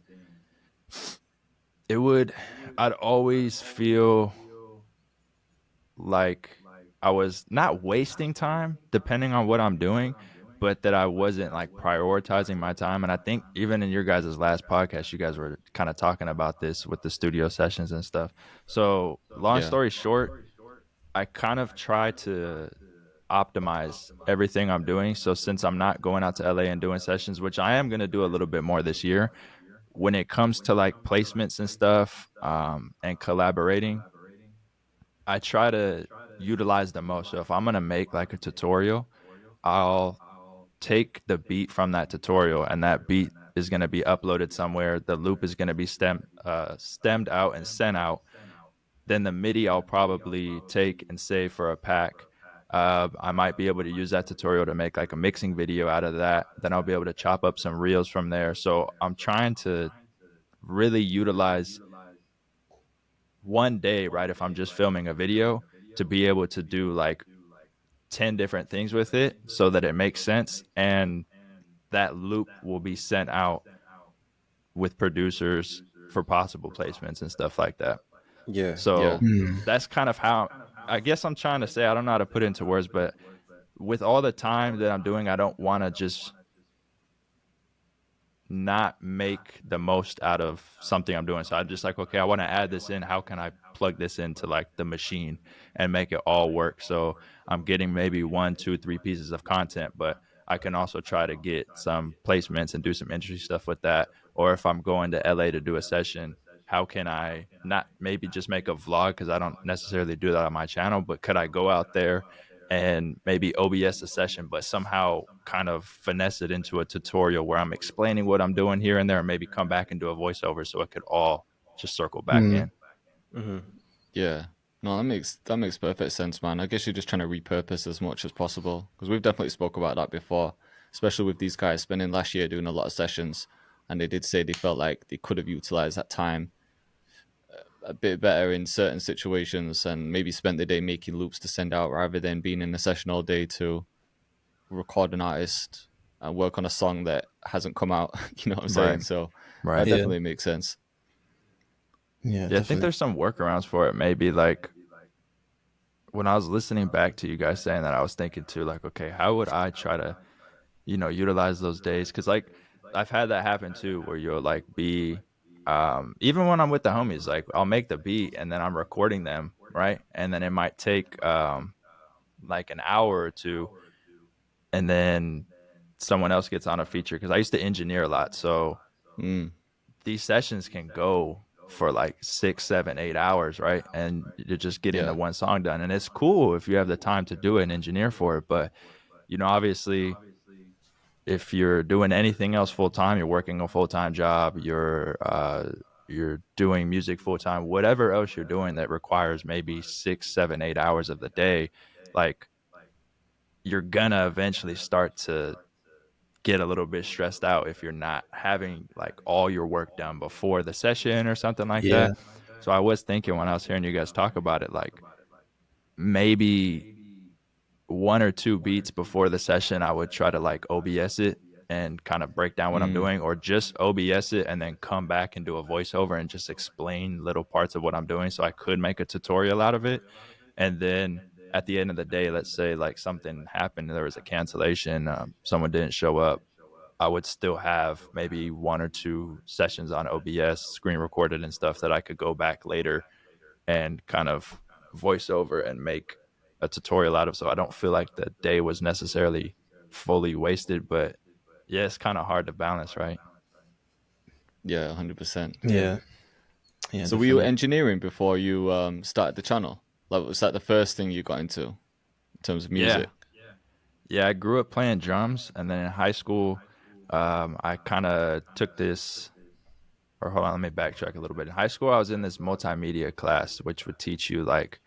it would I'd always feel like I was not wasting time depending on what I'm doing, but that I wasn't like prioritizing my time. And I think even in your guys' last podcast, you guys were kind of talking about this with the studio sessions and stuff. So long Yeah. story short, I kind of try to optimize everything I'm doing. So since I'm not going out to LA and doing sessions, which I am going to do a little bit more this year, when it comes to like placements and stuff, and collaborating, I try to utilize the most. So if I'm going to make like a tutorial, I'll take the beat from that tutorial, and that beat is going to be uploaded somewhere. The loop is going to be stemmed out and sent out. Then the MIDI I'll probably take and save for a pack. I might be able to use that tutorial to make like a mixing video out of that. Then I'll be able to chop up some reels from there. So I'm trying to really utilize one day, right? If I'm just filming a video, to be able to do like 10 different things with it so that it makes sense. And that loop will be sent out with producers for possible placements and stuff like that. Yeah. Yeah. So Hmm. that's kind of how, I guess I'm trying to say, I don't know how to put it into words, but with all the time that I'm doing, I don't want to just not make the most out of something I'm doing. So I'm just like, okay, I want to add this in. How can I plug this into like the machine and make it all work? So I'm getting maybe 1, 2, 3 pieces of content, but I can also try to get some placements and do some interesting stuff with that. Or if I'm going to LA to do a session, how can I not maybe just make a vlog, because I don't necessarily do that on my channel, but could I go out there and maybe OBS a session, but somehow kind of finesse it into a tutorial where I'm explaining what I'm doing here and there, and maybe come back and do a voiceover so it could all just circle back Hmm. in. Hmm. Yeah. No, that makes perfect sense, man. I guess you're just trying to repurpose as much as possible, because we've definitely spoke about that before, especially with these guys spending last year doing a lot of sessions, and they did say they felt like they could have utilized that time a bit better in certain situations, and maybe spent the day making loops to send out rather than being in a session all day to record an artist and work on a song that hasn't come out. You know what I'm saying? Right. So that Right. Yeah. definitely makes sense. Yeah, Yeah, I think definitely. there's some workarounds for it. Maybe like when I was listening back to you guys saying that, I was thinking too, like, okay, how would I try to, utilize those days? Because like I've had that happen too, where you'll like be, even when I'm with the homies, like I'll make the beat and then I'm recording them, right? And then it might take like an hour or two, and then someone else gets on a feature because I used to engineer a lot, so Mm. these sessions can go for like 6, 7, 8 hours, right? And you're just getting the Yeah. one song done. And it's cool if you have the time to do it and engineer for it. But, obviously, if you're doing anything else full time, you're working a full time job, you're doing music full time, whatever else you're doing that requires maybe 6, 7, 8 hours of the day, like you're gonna eventually start to get a little bit stressed out if you're not having like all your work done before the session or something like Yeah, that. So I was thinking when I was hearing you guys talk about it, like maybe one or two beats before the session, I would try to like OBS it and kind of break down what I'm Mm. doing, or just OBS it and then come back and do a voiceover and just explain little parts of what I'm doing so I could make a tutorial out of it. And then at the end of the day, let's say like something happened, there was a cancellation, someone didn't show up, I would still have maybe one or two sessions on OBS, screen recorded and stuff that I could go back later and kind of voice over and make a tutorial out of. So I don't feel like the day was necessarily fully wasted, but yeah, it's kind of hard to balance, right? Yeah, 100%. yeah, yeah, So were you definitely. engineering before you started the channel? Like, was that the first thing you got into in terms of Yeah. music? Yeah. I grew up playing drums. And then in high school, I kind of took this, or hold on, let me backtrack a little bit. In high school, I was in this multimedia class, which would teach you like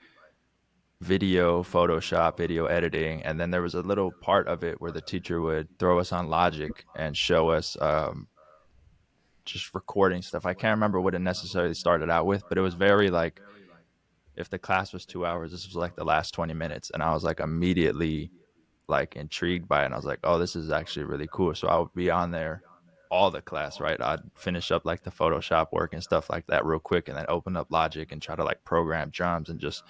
video, Photoshop, video editing. And then there was a little part of it where the teacher would throw us on Logic and show us just recording stuff. I can't remember what it necessarily started out with, but it was very like, if the class was 2 hours, this was like the last 20 minutes. And I was like immediately like intrigued by it. And I was like, oh, this is actually really cool. So I would be on there all the class, right? I'd finish up like the Photoshop work and stuff like that real quick, and then open up Logic and try to like program drums and just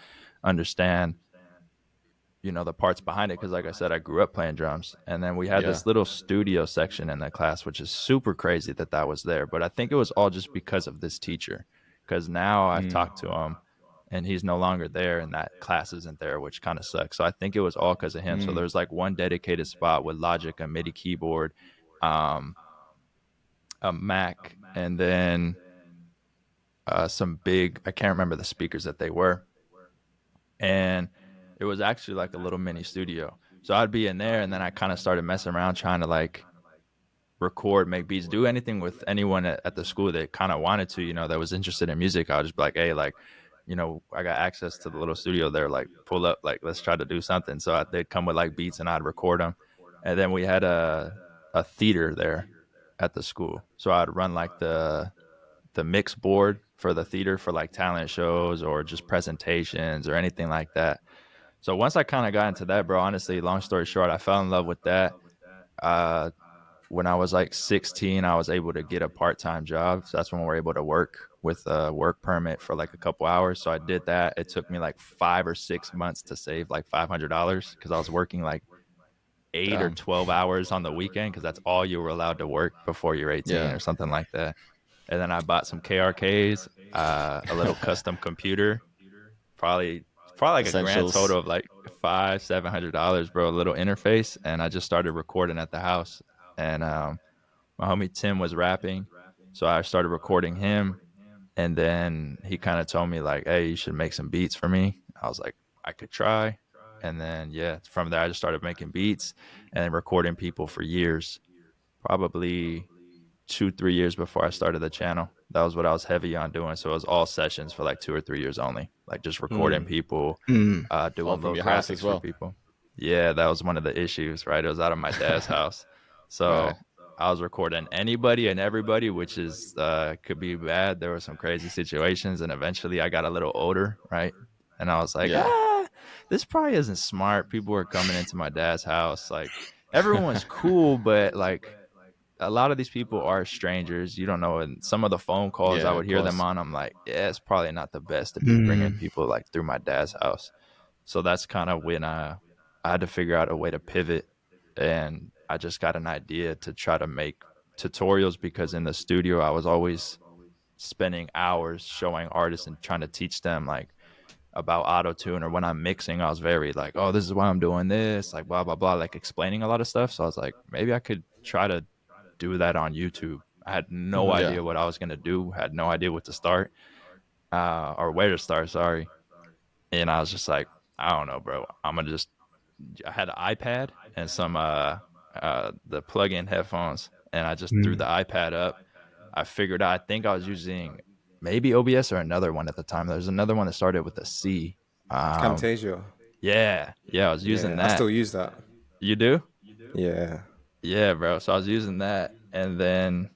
understand, the parts behind it. Because like I said, I grew up playing drums. And then we had Yeah. this little studio section in the class, which is super crazy that that was there. But I think it was all just because of this teacher, because now I've Mm. talked to him and he's no longer there and that class isn't there, which kind of sucks. So I think it was all because of him. So Mm. there's like one dedicated spot with Logic, a MIDI keyboard, um, a Mac, and then some big, I can't remember the speakers that they were. And it was actually like a little mini studio. So I'd be in there, and then I kind of started messing around trying to like record, make beats, do anything with anyone at the school that kind of wanted to, that was interested in music. I would just be like, hey, like, I got access to the little studio there, like pull up, like let's try to do something. So they'd come with like beats and I'd record them. And then we had a theater there at the school. So I'd run like the mix board for the theater for like talent shows or just presentations or anything like that. So once I kind of got into that, bro, honestly, long story short, I fell in love with that. Uh, when I was like 16, I was able to get a part-time job. So that's when we were able to work with a work permit for like a couple hours. So I did that. It took me like 5 or 6 months to save like $500 because I was working like 8 or Damn. 12 hours on the weekend because that's all you were allowed to work before you're 18 Yeah. or something like that. And then I bought some KRKs, a little custom computer, probably probably like a grand Essentials. total of like $500-700, bro. A little interface, and I just started recording at the house. And my homie Tim was rapping, so I started recording him. And then he kind of told me like, "Hey, you should make some beats for me." I was like, "I could try." And then yeah, from there I just started making beats and recording people for years, probably 2, 3 years before I started the channel. That was what I was heavy on doing. So it was all sessions for like 2 or 3 years only, like just recording Mm. people, Mm. All doing from little your house as graphics for well. people. Yeah, that was one of the issues, right? It was out of my dad's house. Right. So I was recording anybody and everybody, which is could be bad. There were some crazy situations, and eventually I got a little older, right? And I was like, Yeah. this probably isn't smart. People were coming into my dad's house, like everyone was cool, but like a lot of these people are strangers. You don't know. And some of the phone calls I Yeah, would of hear them course. on, I'm like, yeah, it's probably not the best to be bringing Mm. people like through my dad's house. So that's kind of when I had to figure out a way to pivot, and I just got an idea to try to make tutorials, because in the studio I was always spending hours showing artists and trying to teach them like about auto tune, or when I'm mixing, I was very like, oh, this is why I'm doing this, like blah blah blah, like explaining a lot of stuff. So I was like, maybe I could try to do that on YouTube. I had no Mhm. Yeah. idea what I was gonna do, had no idea what to start, or where to start. Sorry, and I was just like, I don't know, bro. I'm gonna just. I had an iPad and some the plug-in headphones, and I just threw the Mm. iPad up. I figured out. I think I was using maybe OBS or another one at the time. There's another one that started with a C. Um, Camtasia. yeah, I was using Yeah, I that. still use that. You do? Yeah. Yeah, bro. So I was using that, and then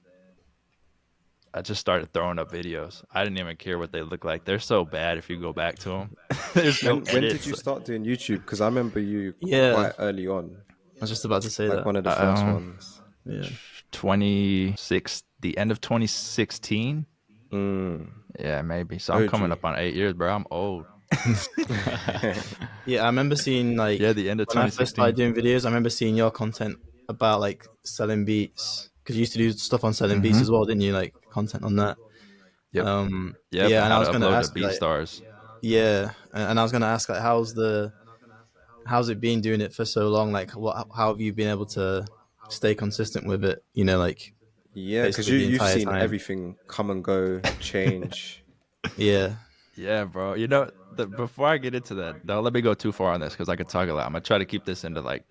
I just started throwing up videos. I didn't even care what they look like. They're so bad if you go back to them. There's no When did edits. you start doing YouTube? Because I remember you Yeah, quite early on, I was just about to say like that. one of the first Um, ones. Yeah. 26, the end of 2016. Mm. Yeah, maybe. So I'm coming OG. up on 8 years, bro. I'm old. Yeah, I remember seeing like Yeah, the end of when I first started 2016. doing videos, I remember seeing your content about like selling beats because you used to do stuff on selling beats Mm-hmm. as well, didn't you? Like content on that. Yep. Yep. Yeah, And and I how to was gonna upload to ask you like, BeatStars. yeah, and I was gonna ask like, how's it been doing it for so long? Like, how have you been able to stay consistent with it? You know, like Yeah, because basically the you've entire seen time. everything come and go, change. Yeah. Yeah, bro. Before I get into that, don't let me go too far on this because I could talk a lot. I'm gonna try to keep this into like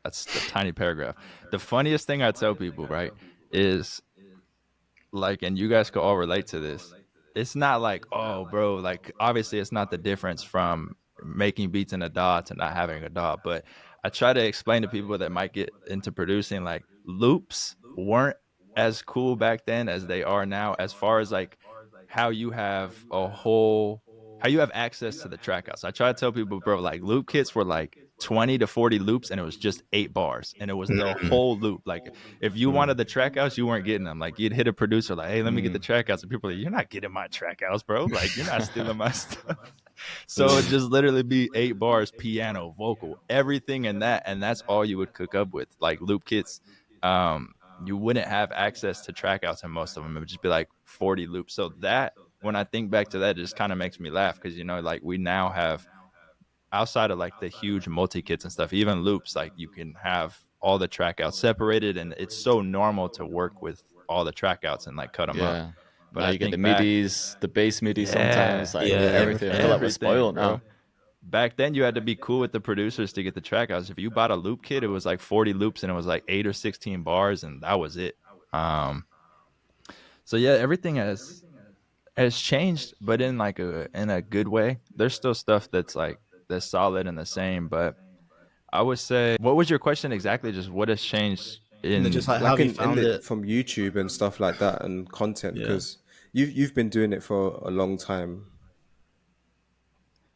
that's a tiny paragraph. The funniest thing I tell people, right, is like, and you guys could all relate to this. It's not like, oh, bro, like obviously it's not the difference from making beats in a DAW to not having a DAW, but I try to explain to people that might get into producing like loops weren't as cool back then as they are now, as far as like how you have a whole how you have access to the track house. I try to tell people, bro, like loop kits were like 20 to 40 loops and it was just 8 bars and it was the Mm, whole loop. Like if you wanted the track outs, you weren't getting them. Like you'd hit a producer like, hey, let me get the Mm. track outs. And people are like, you're not getting my track outs, bro. Like you're not stealing my stuff. So it Mm. just literally be 8 bars, piano, vocal, everything in that. And that's all you would cook up with. Like loop kits. You wouldn't have access to track outs in most of them. It would just be like 40 loops. So that when I think back to that, it just kind of makes me laugh because like we now have outside of like the huge multi kits and stuff, even loops, like you can have all the track outs separated, and it's so normal to work with all the track outs and like cut them up. Yeah. But Now I you get the think back, midis, the bass MIDI sometimes, yeah, like Yeah, yeah. everything. I feel everything. like we're everything, spoiled bro. now. Back then, you had to be cool with the producers to get the track outs. If you bought a loop kit, it was like 40 loops and it was like 8 or 16 bars, and that was it. Um, so yeah, everything has changed, but in like a good way. There's still stuff that's solid and the same, but I would say, what was your question exactly? Just what has changed No, just in? like how Like have you in found the it? from YouTube and stuff like that and content, Yeah. because you've been doing it for a long time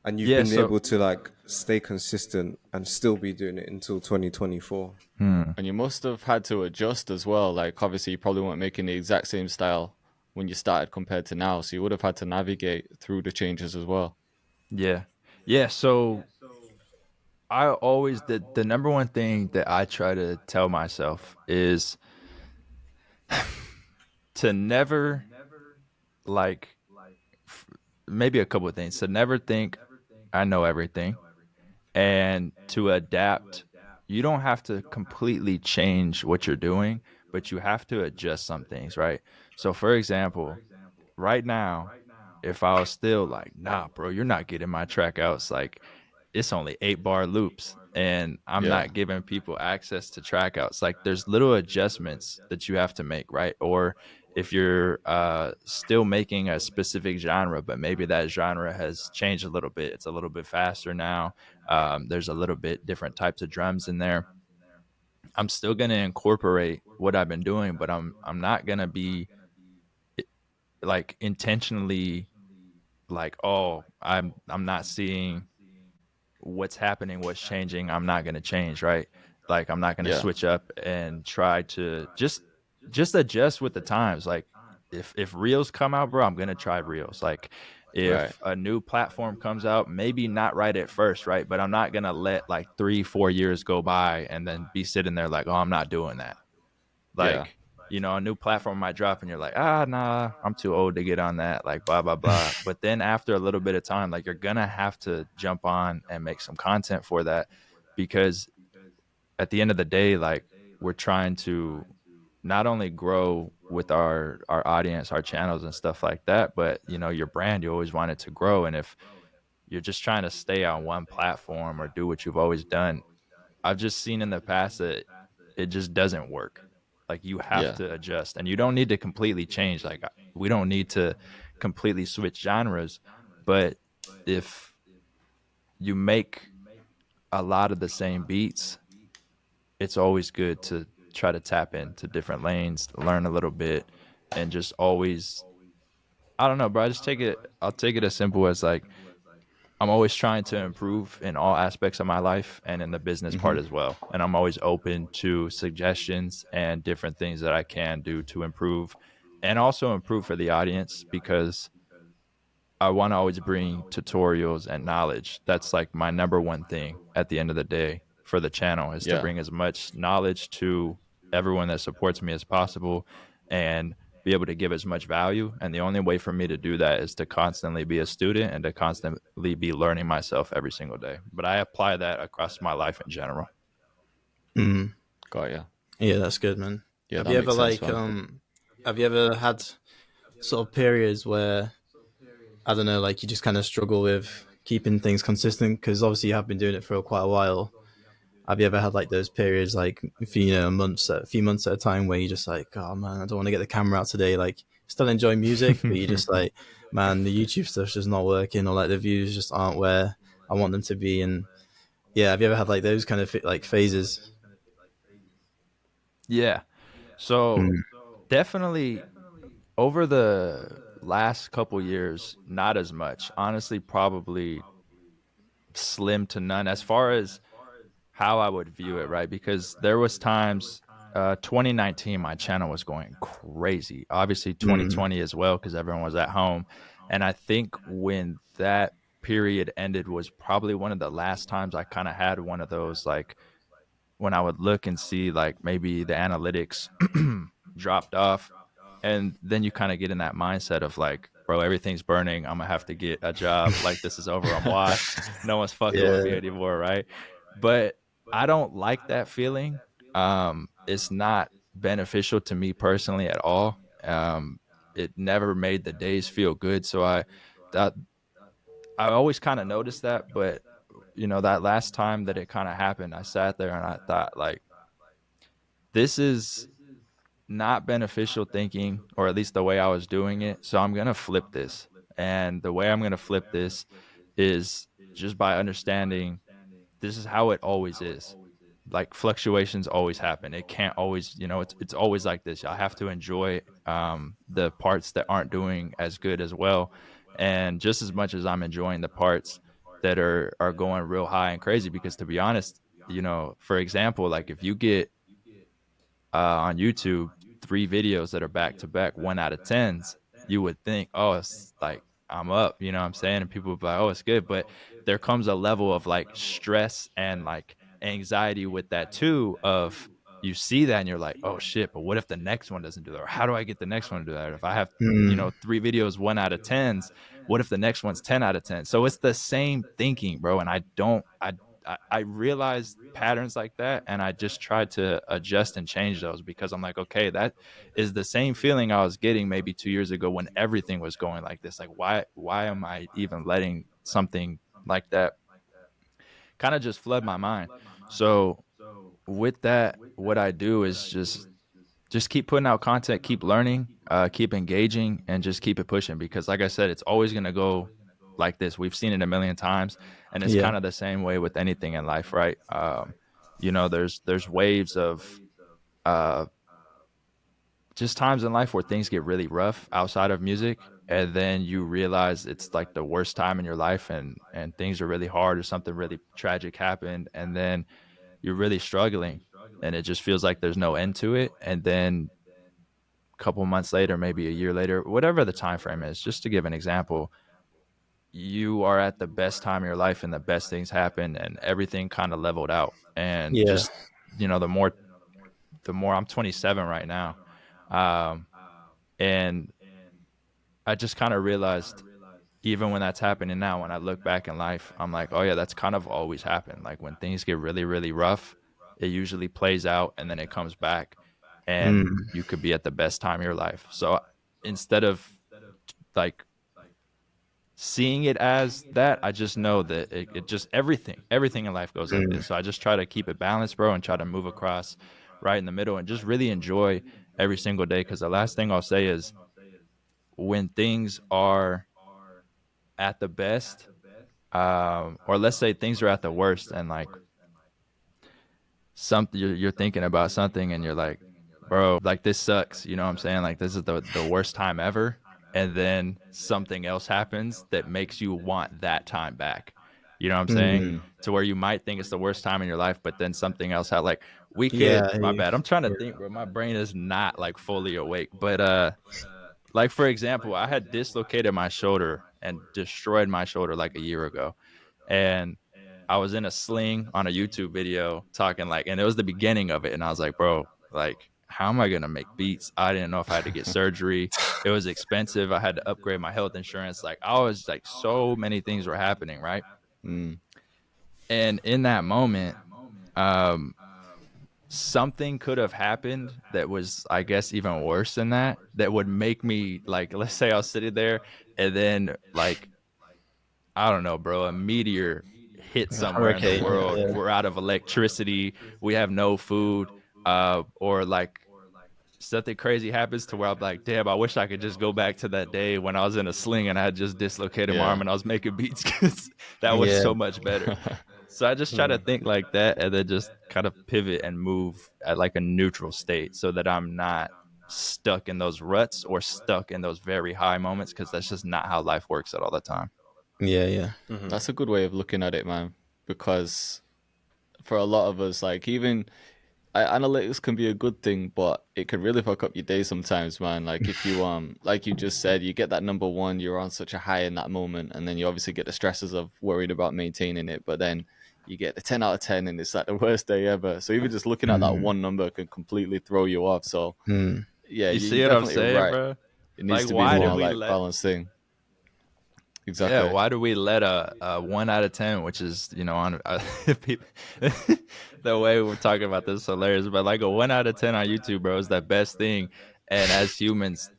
and you've Yeah. been So, able to like stay consistent and still be doing it until 2024. hmm, And you must have had to adjust as well. Like obviously you probably weren't making the exact same style when you started compared to now. So you would have had to navigate through the changes as well. yeah, yeah. So I always the number one thing that I try to tell myself is to never like maybe a couple of things, to never think I know everything, and to adapt. You don't have to completely change what you're doing, but you have to adjust some things, right? So for example, right now, if I was still like, nah, bro, you're not getting my track outs, like it's only 8 bar loops and I'm Yeah. not giving people access to track outs. Like there's little adjustments that you have to make, right? Or if you're still making a specific genre, but maybe that genre has changed a little bit. It's a little bit faster now. There's a little bit different types of drums in there. I'm still gonna incorporate what I've been doing, but I'm not gonna be like intentionally like, oh, I'm not seeing what's happening, what's changing. I'm not going to change, right? Like I'm not going to Yeah. switch up and try to just just adjust with the times. Like if reels come out, bro, I'm gonna try reels. Like Right. if a new platform comes out, maybe not right at first, right? But I'm not gonna let like 3-4 years go by and then be sitting there like, oh, I'm not doing that. Yeah. Like, a new platform might drop and you're like, ah, nah, I'm too old to get on that, like blah blah blah. But then after a little bit of time, like you're gonna have to jump on and make some content for that, because at the end of the day, like we're trying to not only grow with our audience, our channels and stuff like that, but your brand, you always want it to grow. And if you're just trying to stay on one platform or do what you've always done, I've just seen in the past that it just doesn't work. Like you have Yeah. to adjust, and you don't need to completely change. Like we don't need to completely switch genres, but if you make a lot of the same beats, it's always good to try to tap into different lanes, learn a little bit, and just always, I don't know, bro. I'll take it as simple as like I'm always trying to improve in all aspects of my life and in the business Hmm. part as well. And I'm always open to suggestions and different things that I can do to improve, and also improve for the audience, because I want to always bring tutorials and knowledge. That's like my number one thing at the end of the day for the channel, is to Yeah. bring as much knowledge to everyone that supports me as possible and be able to give as much value. And the only way for me to do that is to constantly be a student and to constantly be learning myself every single day. But I apply that across my life in general. Mm. Got ya. Yeah, that's good, man. Yeah, Have that you ever makes sense, man. have you ever had sort of periods where, I don't know, like you just kind of struggle with keeping things consistent? Because obviously you have been doing it for quite a while. Have you ever had like those periods, like a few months at a time, where you're just like, oh man, I don't want to get the camera out today. Like, still enjoy music, but you're just like, man, the YouTube stuff's just not working, or like the views just aren't where I want them to be. And yeah, have you ever had like those kind of like phases? Yeah. So Mm. definitely over the last couple years, not as much. Honestly, probably slim to none as far as how I would view it, right? Because there was times, 2019, my channel was going crazy. Obviously, Mm. 2020 as well, because everyone was at home. And I think when that period ended was probably one of the last times I kind of had one of those, like when I would look and see like maybe the analytics dropped off, and then you kind of get in that mindset of like, bro, everything's burning, I'm gonna have to get a job, like this is over, I'm washed, no one's fucking with me Yeah. anymore, right? But I don't like that feeling. It's not beneficial to me personally at all. It never made the days feel good, so that I always kind of noticed that. But that last time that it kind of happened, I sat there and I thought like, this is not beneficial thinking, or at least the way I was doing it. So I'm going to flip this. And the way I'm going to flip this is just by understanding this is how it always is. Like fluctuations always happen. It can't always, it's always like this. I have to enjoy the parts that aren't doing as good as well. And just as much as I'm enjoying the parts that are going real high and crazy, because to be honest, for example, like if you get on YouTube 3 videos that are back to back 1 out of 10s, you would think, oh, it's like I'm up, you know what I'm saying? And people would be like, oh, it's good. But there comes a level of like stress and like anxiety with that too, of you see that and you're like, oh shit, but what if the next one doesn't do that? Or how do I get the next one to do that? Or if I have, Mm. 3 videos 1 out of 10s, what if the next one's 10 out of 10? So it's the same thinking, bro. And I realized patterns like that, and I just tried to adjust and change those, because I'm like, okay, that is the same feeling I was getting maybe 2 years ago when everything was going like this. Like, why am I even letting something like that kind of just flood my mind? So with that, what I do is just keep putting out content, keep learning, keep engaging, and just keep it pushing. Because, like I said, it's always going to go like this. We've seen it a million times, and it's Yeah. kind of the same way with anything in life, right? There's waves of uh, just times in life where things get really rough outside of music, and then you realize it's like the worst time in your life, and things are really hard, or something really tragic happened, and then you're really struggling, and it just feels like there's no end to it, and then couple months later, maybe a year later, whatever the time frame is, just to give an example, you are at the best time of your life and the best things happen and everything kind of leveled out. And Yeah. just, the more I'm 27 right now. Um, and I just kind of realized, even when that's happening now, when I look back in life, I'm like, oh yeah, that's kind of always happened. Like when things get really, really rough, it usually plays out and then it comes back and Mm. you could be at the best time of your life. So instead of like seeing it as that, I just know that it just everything in life goes like Mm. this. So I just try to keep it balanced, bro, and try to move across right in the middle and just really enjoy every single day. Because the last thing I'll say is, when things are at the best, or let's say things are at the worst, and like something you're thinking about something and you're like, bro, like this sucks, you know what I'm saying, like this is the worst time ever, and then something else happens that makes you want that time back, you know what I'm saying, Mm. Mm. to where you might think it's the worst time in your life, but then something else had like, we could, Yeah. my bad, I'm trying to Yeah. think, bro, my brain is not like fully awake, but like for example, I had dislocated my shoulder and destroyed my shoulder like a year ago, and I was in a sling on a YouTube video talking like, and it was the beginning of it, and I was like, bro, like, how am I gonna make beats? I didn't know if I had to get surgery. It was expensive. I had to upgrade my health insurance. Like, I was like, so many things were happening, right? Mm. And in that moment, um, something could have happened that was, I guess, even worse than that. That would make me like, let's say I was sitting there, and then like, I don't know, bro, a meteor hit A somewhere in the hurricane. world. Yeah. We're out of electricity. We have no food. Or like something crazy happens to where I'm like, damn, I wish I could just go back to that day when I was in a sling and I had just dislocated my arm Yeah. and I was making beats, because that was Yeah. so much better. So I just try to think like that and then just kind of pivot and move at like a neutral state so that I'm not stuck in those ruts or stuck in those very high moments, because that's just not how life works at all the time. Yeah. Yeah. That's a good way of looking at it, man. Because for a lot of us, like even analytics can be a good thing, but it can really fuck up your day sometimes, man. Like if you like you just said, you get that number one, you're on such a high in that moment, and then you obviously get the stresses of worried about maintaining it, but then you get the 10 out of 10 and it's like the worst day ever. So even just looking at that Mm. one number can completely throw you off. So Mm. yeah, You you're see what I'm definitely saying, right. bro? It needs Like, to be why do more we like let balanced thing. Yeah, Exactly. why do we let a 1 out of 10, which is, on people, the way we're talking about this is hilarious, but like a 1 out of 10 on YouTube, bro, is that best thing. And as humans,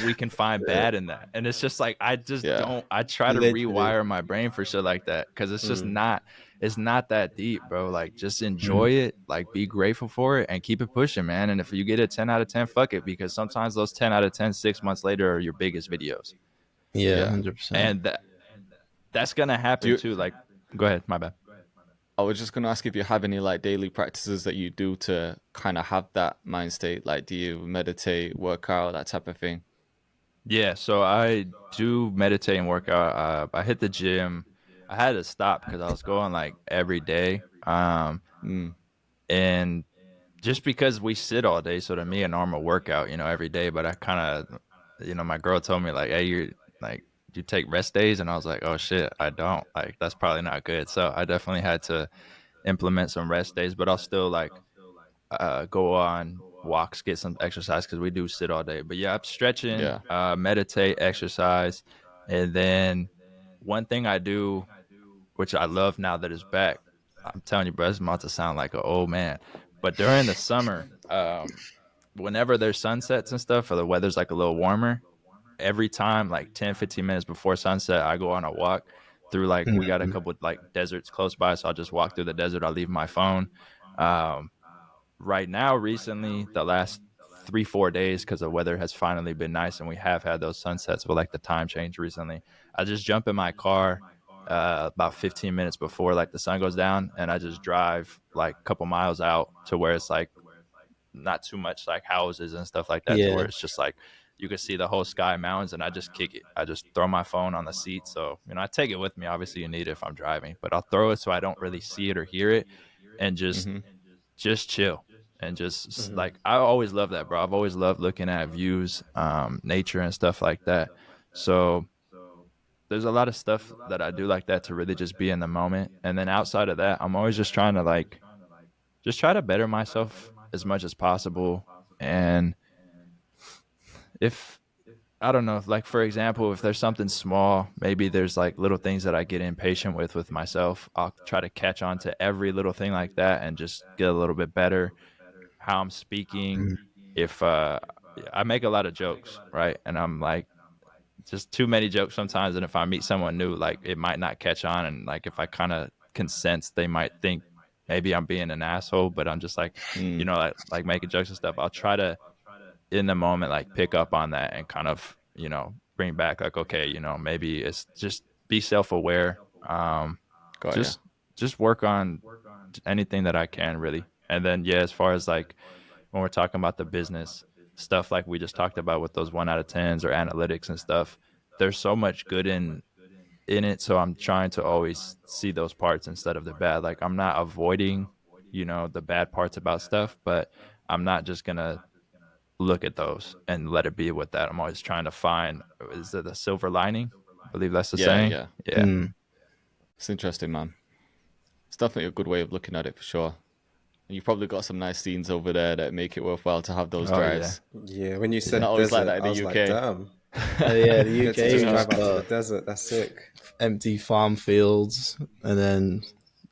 we can find Yeah. bad in that. And it's just like, I just Yeah. don't, I try to Literally. rewire my brain for shit like that. Cause it's just not, it's not that deep, bro. Like, just Mm. enjoy it, like, be grateful for it and keep it pushing, man. And if you get a 10 out of 10, fuck it. Because sometimes those 10 out of 10, 6 months later, are your biggest videos. Yeah. Yeah. 100%. And that's gonna Do happen you too. Like, go ahead, my bad. I was just gonna ask if you have any like daily practices that you do to kind of have that mind state. Like, do you meditate, work out, that type of thing? Yeah, so I do meditate and work out. I hit the gym. I had to stop because I was going like every day. Mm. And just because we sit all day, so to me, a normal workout, every day. But I kind of, my girl told me like, "Hey, you're like, do you take rest days?" And I was like, "Oh shit, I don't. Like, that's probably not good." So I definitely had to implement some rest days, but I'll still like go on walks, get some exercise, because we do sit all day. But yeah, I'm stretching, Yeah. meditate, exercise, and then one thing I do, which I love now that it's back. I'm telling you, bro, it's about to sound like an old man. But during the summer, whenever there's sunsets and stuff, or the weather's like a little warmer, every time like 10, 15 minutes before sunset, I go on a walk through, like, we got a Mm. couple like deserts close by, so I'll just walk through the desert. I'll leave my phone. Um, right now, recently, the last 3 4 days, because the weather has finally been nice and we have had those sunsets with like the time change recently, I just jump in my car about 15 minutes before like the sun goes down, and I just drive like a couple miles out to where it's like not too much like houses and stuff like that, to where Yeah. it's just like you can see the whole sky, mountains, and I just kick it. I just throw my phone on the seat. So, I take it with me. Obviously, you need it if I'm driving, but I'll throw it so I don't really see it or hear it, and just Mm-hmm. just chill and just like I always love that, bro. I've always loved looking at views, nature and stuff like that. So there's a lot of stuff that I do like that to really just be in the moment. And then outside of that, I'm always just trying to like just try to better myself as much as possible. And if I don't know, like for example, if there's something small, maybe there's like little things that I get impatient with myself. I'll try to catch on to every little thing like that and just get a little bit better. How I'm speaking, Mm. if I make a lot of jokes, right? And I'm like just too many jokes sometimes, and if I meet someone new, like it might not catch on, and like if I kind of can sense they might think maybe I'm being an asshole, but I'm just like, Mm. like making jokes and stuff. I'll try to in the moment like pick up on that and kind of bring back like, okay, maybe it's just be self-aware, Got ya. just work on anything that I can really. And then yeah, as far as like when we're talking about the business stuff like we just talked about with those 1 out of 10s or analytics and stuff, there's so much good in it, so I'm trying to always see those parts instead of the bad. Like I'm not avoiding the bad parts about stuff, but I'm not just gonna look at those and let it be with that. I'm always trying to find, is it a silver lining? I believe that's the Yeah, saying. yeah. Yeah. Mm. It's interesting, man. It's definitely a good way of looking at it for sure. And you've probably got some nice scenes over there that make it worthwhile to have those Oh yeah. drives. Yeah, when you It's not said always like desert, that in I the was like, UK. damn, Yeah, the get to UK just you drive just out to the got desert. That's sick. empty farm fields, and then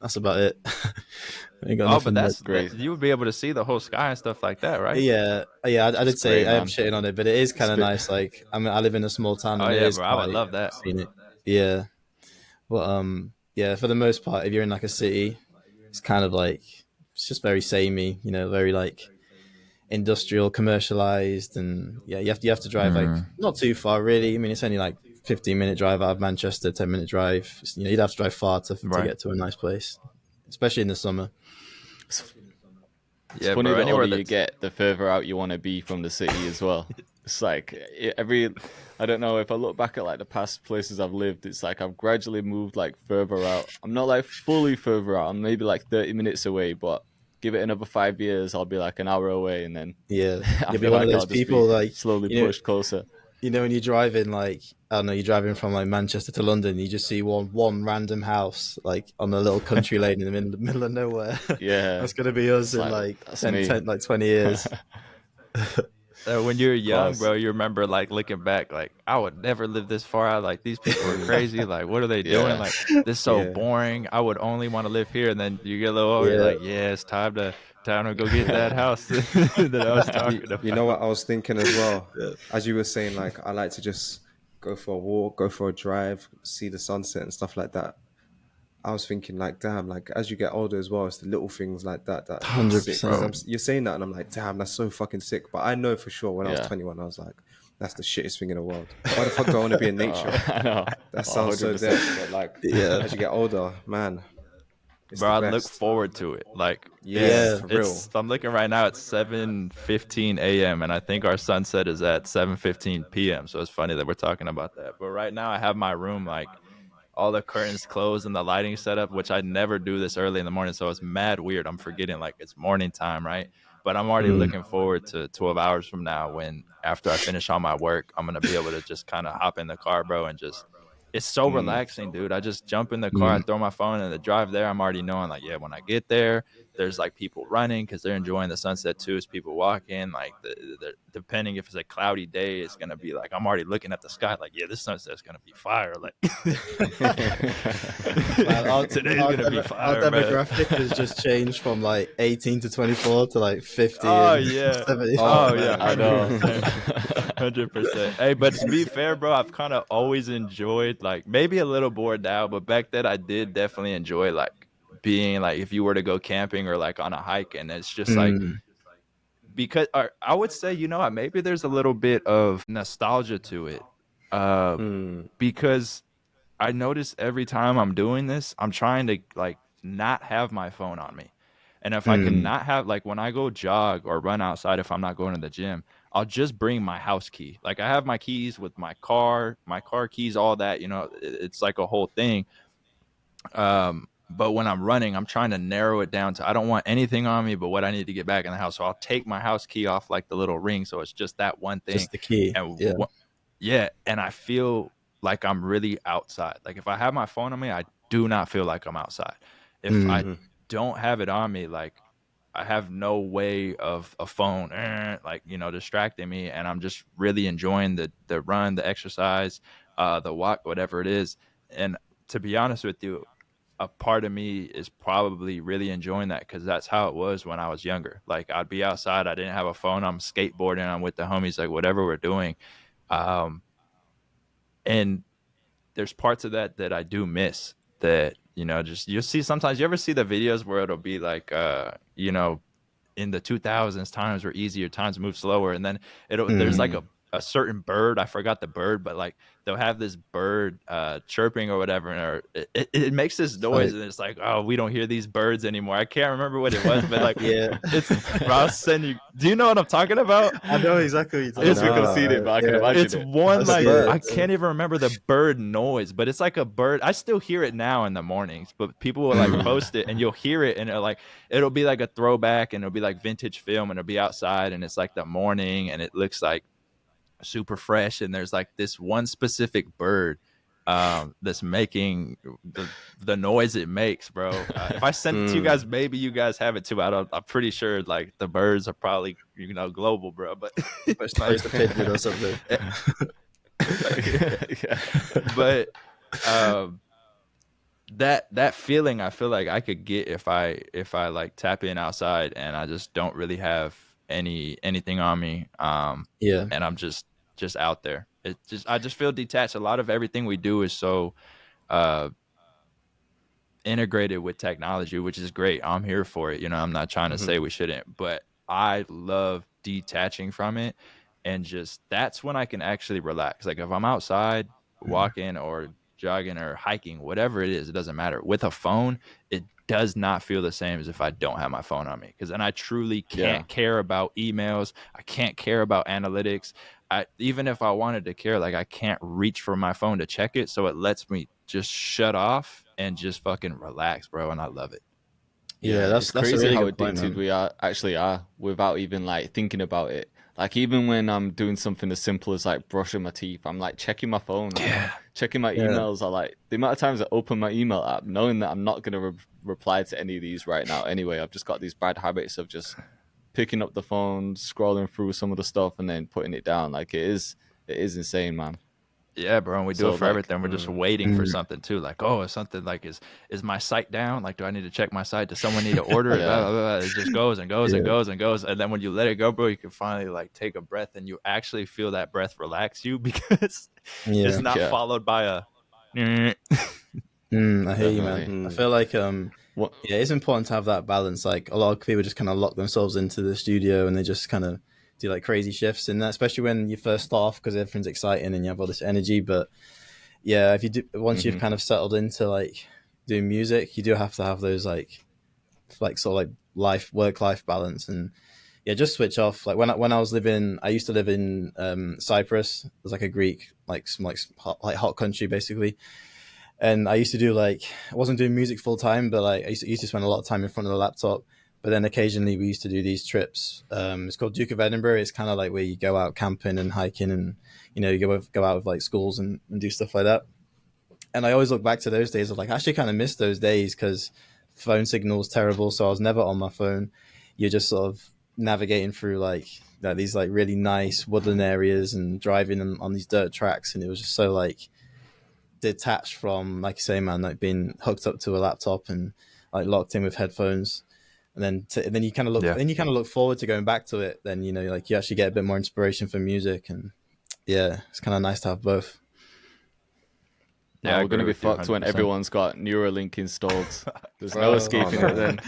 that's about it. Ain't got Oh, but nothing like. It's great. you would be able to see the whole sky and stuff like that, right? Yeah, yeah. I It's did say great, I am man. shitting on it, but it is It's kind a of bit. nice. Like, I mean, I live in a small town, Oh and it yeah, is bro, I would quite love that. scenic. Yeah, but yeah, for the most part, if you're in like a city, it's kind of like it's just very samey. Very like industrial, commercialized, and yeah, you have to drive like Mm. not too far really. I mean, it's only like 15-minute drive out of Manchester, 10-minute drive. You'd have to drive far to Right. get to a nice place, especially in the summer. It's, it's Yeah, funny bro, the older anywhere you that's get, the further out you want to be from the city as well. It's like every. I don't know if I look back at like the past places I've lived. It's like I've gradually moved like further out. I'm not like fully further out. I'm maybe like 30 minutes away, but give it another 5 years, I'll be like an hour away, and then Yeah, I you'll be feel one of like those I'll just people be like slowly you know pushed closer. when you're driving like I don't know, you're driving from like Manchester to London, you just see one random house like on a little country lane in the middle of nowhere. Yeah, That's gonna be us it's in like like that's 10, me. 10 like 20 years. when you're young, Class. bro, you remember like looking back, like I would never live this far out. Like these people are crazy. Like what are they doing? Yeah, Like this is so Yeah, boring. I would only want to live here. And then you get a little older, you're Yeah, like, yeah, it's time to go get that house that I was you, talking you know about. what I was thinking as well. yeah. As you were saying, like I like to just go for a walk, go for a drive, see the sunset and stuff like that. I was thinking, like, damn, like as you get older as well, it's the little things like that that are sick. Because 100%. Bro, you're saying that, and I'm like, damn, that's so fucking sick. But I know for sure when I was yeah. 21, I was like, that's the shittest thing in the world. Why the fuck do I want to be in nature? I know. That Oh, sounds so 100%. dead. But like, Yeah, as you get older, man, it's bro, the I look best. forward to it. Like Yeah, yeah. for real. it's I'm looking right now at 7:15 a.m. and I think our sunset is at 7:15 p.m. So it's funny that we're talking about that. But right now I have my room like all the curtains closed and the lighting set up, which I never do this early in the morning. So it's mad weird. I'm forgetting like it's morning time, right? But I'm already Mm, looking forward to 12 hours from now when after I finish all my work, I'm going to be able to just kind of hop in the car, bro, and just it's so Mm. relaxing, dude. I just jump in the car, I mm, throw my phone and the drive there. I'm already knowing like, yeah, when I get there, there's like people running because they're enjoying the sunset too. It's people walking. Like, depending if it's a cloudy day, it's gonna be like I'm already looking at the sky. Like, yeah, this sunset's gonna be fire. Like, Man, our, today's our, gonna be demo- our fire, man. demographic has just changed from like 18 to 24 to like 50 Oh and yeah. 70. Oh Oh yeah. man, I hundred know. percent. 100%. Hey, but to be fair, bro, I've kind of always enjoyed like maybe a little bored now, but back then I did definitely enjoy like being like if you were to go camping or like on a hike, and it's just like Mm, because I would say maybe there's a little bit of nostalgia to it, uh, mm, because I notice every time I'm doing this, I'm trying to like not have my phone on me. And if I can mm, not have like when I go jog or run outside, if I'm not going to the gym, I'll just bring my house key. Like I have my keys with my car keys, all that, it's like a whole thing. But when I'm running, I'm trying to narrow it down to I don't want anything on me but what I need to get back in the house. So I'll take my house key off like the little ring, so it's just that one thing. Just the key. And Yeah. yeah, and I feel like I'm really outside. Like if I have my phone on me, I do not feel like I'm outside. If I don't have it on me, like I have no way of a phone, like, you know, distracting me, and I'm just really enjoying the run, the exercise, the walk, whatever it is. And to be honest with you, a part of me is probably really enjoying that because that's how it was when I was younger. Like I'd be outside, I didn't have a phone, I'm skateboarding, I'm with the homies, like whatever we're doing. And there's parts of that I do miss that, you know, just you'll see sometimes. You ever see the videos where it'll be like, you know, in the 2000s, times were easier, times move slower, and then there's like a certain bird, I forgot the bird, but like they'll have this bird chirping or whatever, or it makes this noise, and it's like, oh, we don't hear these birds anymore. I can't remember what it was, but like Yeah. it's I'll send you. Do you know what I'm talking about? I know exactly what I you're don't talking know if about. I've seen it, but I can imagine It's it. one like I birds. can't even remember the bird noise, but it's like a bird. I still hear it now in the mornings, but people will like post it and you'll hear it, and it'll be like a throwback, and it'll be like vintage film, and it'll be outside, and it's like the morning, and it looks like super fresh, and there's like this one specific bird that's making the noise it makes, bro. If I send it to you guys, maybe you guys have it too. I'm pretty sure like the birds are probably, you know, global, bro, but It's the pigeon or something. Yeah. but that feeling I feel like I could get if I like tap in outside and I just don't really have anything on me, Yeah. and I'm just out there. I just feel detached. A lot of everything we do is so integrated with technology, which is great. I'm here for it. You know, I'm not trying to say we shouldn't, but I love detaching from it, and just that's when I can actually relax. Like if I'm outside walking or jogging or hiking, whatever it is, it doesn't matter. With a phone, it does not feel the same as if I don't have my phone on me, because then I truly can't care about emails. I can't care about analytics. Even if I wanted to care, like I can't reach for my phone to check it, so it lets me just shut off and just fucking relax, bro, and I love it. Yeah, it's that's a crazy really how good point, addicted man. we are without even like thinking about it. Like even when I'm doing something as simple as like brushing my teeth, I'm like checking my phone, checking my emails. I like the amount of times I open my email app, knowing that I'm not gonna reply to any of these right now. Anyway, I've just got these bad habits of just picking up the phone, scrolling through some of the stuff, and then putting it down. Like it is insane, man. Yeah, bro, and we do So it for like, everything. We're just waiting for something too. Like, oh, is something like is my site down? Like, do I need to check my site? Does someone need to order it? Yeah. Blah, blah, blah. It just goes and goes and goes and goes. And then when you let it go, bro, you can finally like take a breath, and you actually feel that breath relax you because it's not followed by a. I hear you, man. Definitely. I feel like What? yeah, it's important to have that balance. Like a lot of people just kind of lock themselves into the studio and they just kind of do like crazy shifts in that, especially when you first start off because everything's exciting and you have all this energy. But yeah, if you do, once you've kind of settled into like doing music, you do have to have those like sort of like work-life balance, and yeah, just switch off. Like when I was living, I used to live in Cyprus. It was like a Greek, like some hot country basically. And I used to do I wasn't doing music full time, but like I used to spend a lot of time in front of the laptop. But then occasionally we used to do these trips. It's called Duke of Edinburgh. It's kind of like where you go out camping and hiking, and you know you go out with like schools and do stuff like that. And I always look back to those days of like I actually kind of miss those days because phone signal's terrible, so I was never on my phone. You're just sort of navigating through these like really nice woodland areas and driving on these dirt tracks, and it was just so like detached from, like you say, man, like being hooked up to a laptop and like locked in with headphones. And then you kind of look forward to going back to it. Then you know, like you actually get a bit more inspiration for music, and yeah, it's kind of nice to have both. Yeah, we're gonna be fucked when everyone's got Neuralink installed. There's no escaping it then.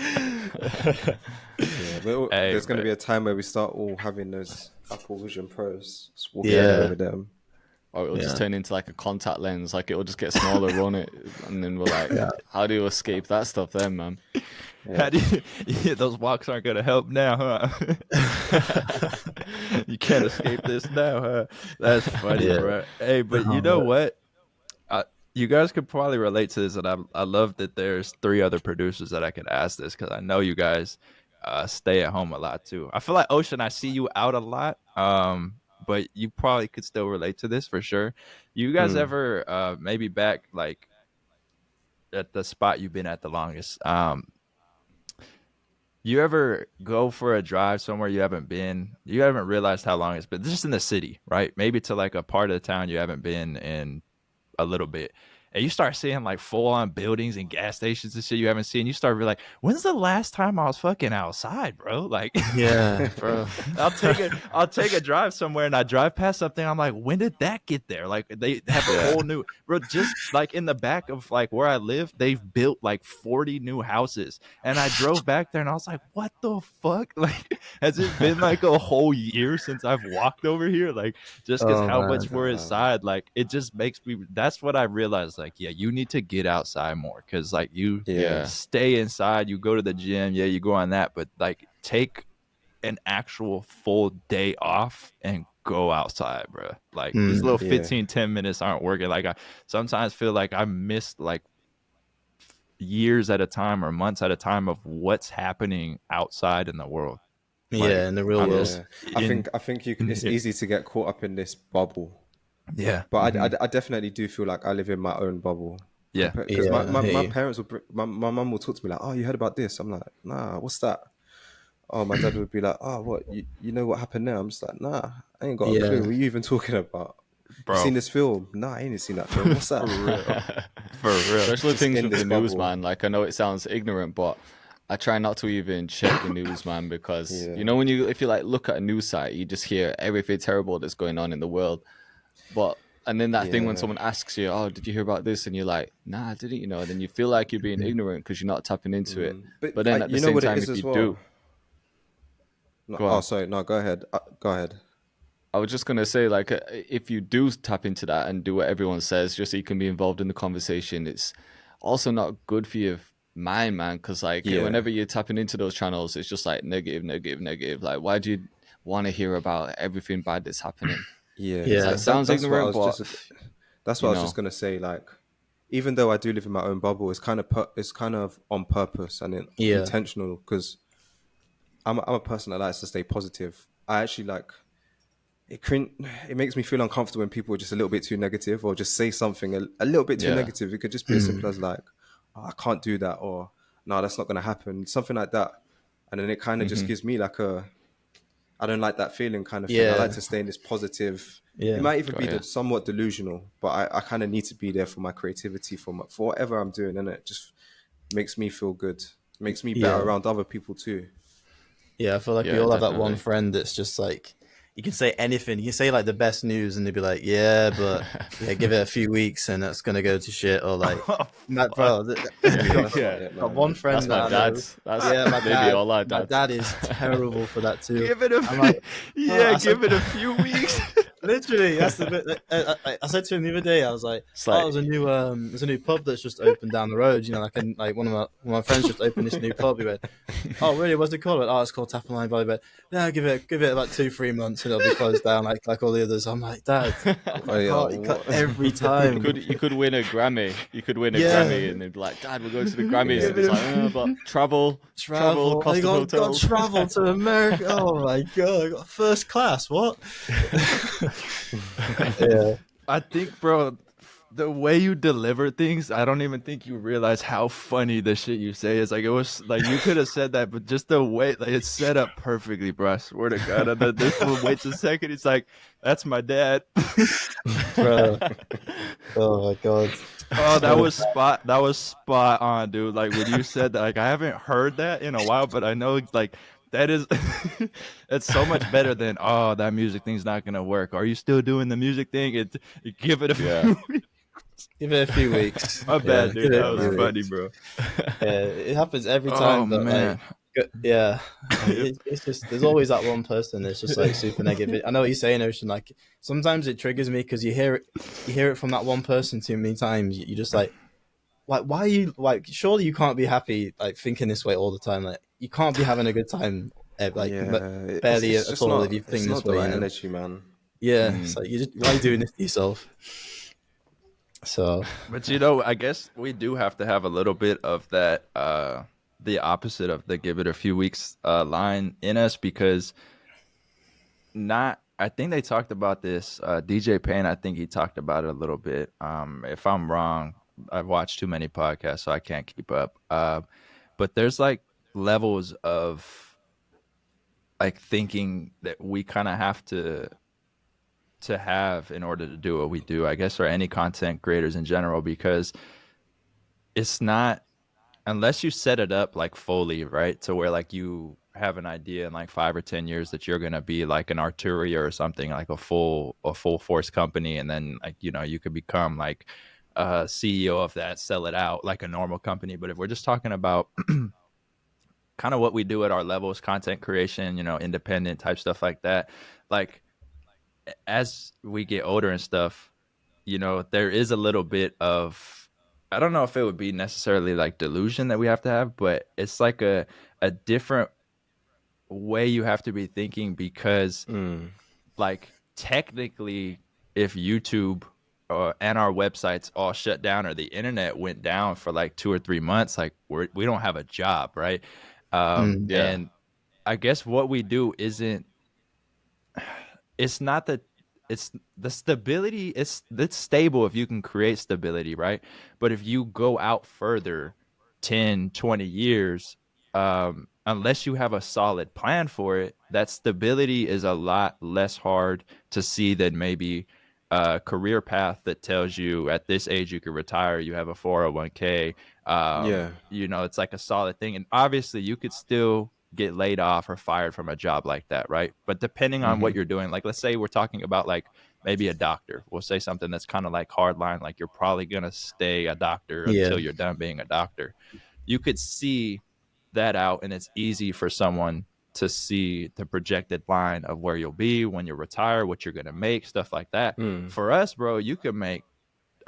There's going to be a time where we start all having those Apple Vision Pros. Just walking around with them. Or it'll just turn into like a contact lens. Like it'll just get smaller, won't it? And then we're like, how do you escape that stuff then, man? How do those walks aren't gonna help now, huh? You can't escape this now, huh? That's funny, bro. Hey, but you know what? you guys could probably relate to this, and I love that there's 3 other producers that I could ask this because I know you guys stay at home a lot too. I feel like Ocean, I see you out a lot, but you probably could still relate to this for sure. You guys ever maybe back like at the spot you've been at the longest? You ever go for a drive somewhere you haven't been? You haven't realized how long it's been. Just in the city, right? Maybe to like a part of the town you haven't been in a little bit. And you start seeing like full on buildings and gas stations and shit you haven't seen. You start be like, when's the last time I was fucking outside, bro? Like, Yeah, bro. I'll take a drive somewhere and I drive past something. I'm like, when did that get there? Like they have a whole new, bro. Just like in the back of like where I live, they've built like 40 new houses. And I drove back there and I was like, what the fuck? Like, has it been like a whole year since I've walked over here? Like, just because Oh, how man. much we're inside, like it just makes me. That's what I realized. Like, yeah, you need to get outside more because like you Yeah. stay inside, you go to the gym, yeah, you go on that, but like take an actual full day off and go outside, bro. Like these little 10 minutes aren't working. Like I sometimes feel like I missed like years at a time or months at a time of what's happening outside in the world. Like, Yeah, in the real I'm world. just I think it's easy to get caught up in this bubble. yeah. But I definitely do feel like I live in my own bubble. Yeah. Because Yeah, I hear my you. parents would, my mum will talk to me like, oh, you heard about this? I'm like, nah, what's that? Oh, my dad would be like, oh, what? You know what happened there? I'm just like, nah, I ain't got a clue. Yeah. What are you even talking about? Bro. You seen this film? Nah, I ain't seen that film. What's that? For real. Especially Just things in with this the news, bubble. man. Like I know it sounds ignorant, but I try not to even check the news, man, because Yeah. you know if you like look at a news site, you just hear everything terrible that's going on in the world. But and then that thing when Yeah. someone asks you, "Oh, did you hear about this?" and you're like, "Nah, I didn't," and then you feel like you're being ignorant because you're not tapping into it. But But then at the you know same what it time, is if you as do, well? No, go oh, on. sorry. No, go ahead. Go ahead. I was just gonna say, like, if you do tap into that and do what everyone says, just so you can be involved in the conversation, it's also not good for your mind, man. Because like, Yeah. whenever you're tapping into those channels, it's just like negative, negative, negative. Like, why do you want to hear about everything bad that's happening? Yeah. Yeah. Like, sounds That's what I ignorant, was but just. That's what you I was just know, gonna say. Like, even though I do live in my own bubble, it's kind of it's kind of on purpose and Yeah. intentional because I'm a person that likes to stay positive. I actually like it. It makes me feel uncomfortable when people are just a little bit too negative or just say something a little bit too yeah, negative. It could just be as simple as like, oh, I can't do that, or no, that's not gonna happen, something like that. And then it kind of just gives me like I don't like that feeling kind of thing. I like Yeah. to stay in this positive. It Yeah. might even got be ya. somewhat delusional, but I kind of need to be there for my creativity, for whatever I'm doing, and it just makes me feel good. Makes me better Yeah. around other people too. Yeah, I feel like we Yeah, all have that one definitely. friend that's just like, you can say anything. You can say like the best news, and they'd be like, "Yeah, but yeah, give it a few weeks, and it's gonna go to shit." Or like, bro, That's Yeah. not it, got man. one friend That's my that I know. dad's. That's Yeah, my maybe dad. all our My dads. dad is terrible for that too. Give it a I'm like, yeah, I said- give it a few weeks. literally, that's the bit. I said to him the other day, I was like, It's like- there's a new pub that's just opened down the road. You know, like one of my friends just opened this new pub. He went, "Oh, really? What's it called?" I went, "Oh, it's called Tap and Line Valley." But yeah, give it about 2-3 months, and it'll be closed down like all the others. I'm like, Dad, Oh, yeah, you can't what? every You time. could win a Grammy. You could win a Yeah. Grammy, and they'd be like, "Dad, we're going to the Grammys." Yeah. And it's like, but travel, Travel, cost I of got hotels. travel to America. Oh my god, I got first class. What? Yeah, I think, bro, the way you deliver things, I don't even think you realize how funny the shit you say is. Like, it was like you could have said that, but just the way, like, it's set up perfectly, bro. I swear to God. And then this fool waits a second. He's like, "That's my dad." bro. Oh my god. Oh, that was spot on, dude. Like when you said that, like I haven't heard that in a while, but I know like that is it's so much better than that music thing's not gonna work. Are you still doing the music thing? Give it a Yeah. few weeks. Give it a few weeks. My bad, Yeah, dude. give it That a was few funny, weeks. bro. Yeah, it happens every Oh time. But man. yeah, it's just there's always that one person that's just like super negative. I know what you're saying, Ocean. Like sometimes it triggers me because you hear it from that one person too many times. You just like why are you like? Surely you can't be happy like thinking this way all the time. Like you can't be having a good time like Yeah, barely it's at just all not. if you It's think this not the way. right You know? energy, man. Yeah, it's like why are you doing this to yourself? So But I guess we do have to have a little bit of that, the opposite of the give it a few weeks line in us, because I think they talked about this. DJ Payne, I think he talked about it a little bit. If I'm wrong, I've watched too many podcasts, so I can't keep up. But there's like levels of like thinking that we kind of have to have in order to do what we do, I guess, or any content creators in general, because it's not, unless you set it up like fully, right, to where like you have an idea in like 5 or 10 years that you're gonna be like an Arturia or something, like a full force company, and then like you could become like a CEO of that, sell it out like a normal company. But if we're just talking about kind of what we do at our levels, content creation, independent type stuff like that, like as we get older and stuff, there is a little bit of, I don't know if it would be necessarily like delusion that we have to have, but it's like a different way you have to be thinking, because like technically if YouTube and our websites all shut down, or the internet went down for like 2 or 3 months, like we don't have a job, right? Yeah. And I guess what we do isn't, it's not that it's the stability, it's stable if you can create stability, right? But if you go out further 10, 20 years, unless you have a solid plan for it, that stability is a lot less hard to see than maybe a career path that tells you at this age you can retire, you have a 401k. Yeah. It's like a solid thing, and obviously you could still get laid off or fired from a job like that, right? But depending on what you're doing, like let's say we're talking about like maybe a doctor, we'll say something that's kind of like hard line, like you're probably going to stay a doctor yeah, until you're done being a doctor. You could see that out, and it's easy for someone to see the projected line of where you'll be when you retire, what you're going to make, stuff like that. For us, bro, you could make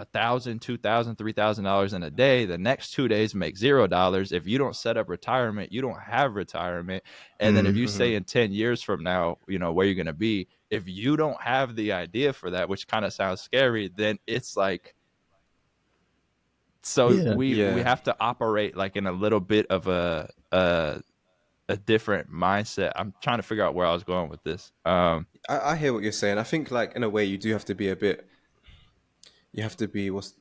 $1,000, $2,000, $3,000 in a day. The next 2 days make $0. If you don't set up retirement, you don't have retirement. And then if you say in 10 years from now, where you're going to be, if you don't have the idea for that, which kind of sounds scary, then it's like, so yeah, we Yeah. have to operate like in a little bit of a different mindset. I'm trying to figure out where I was going with this. I hear what you're saying. I think like in a way you do have to be a bit. You have to be what's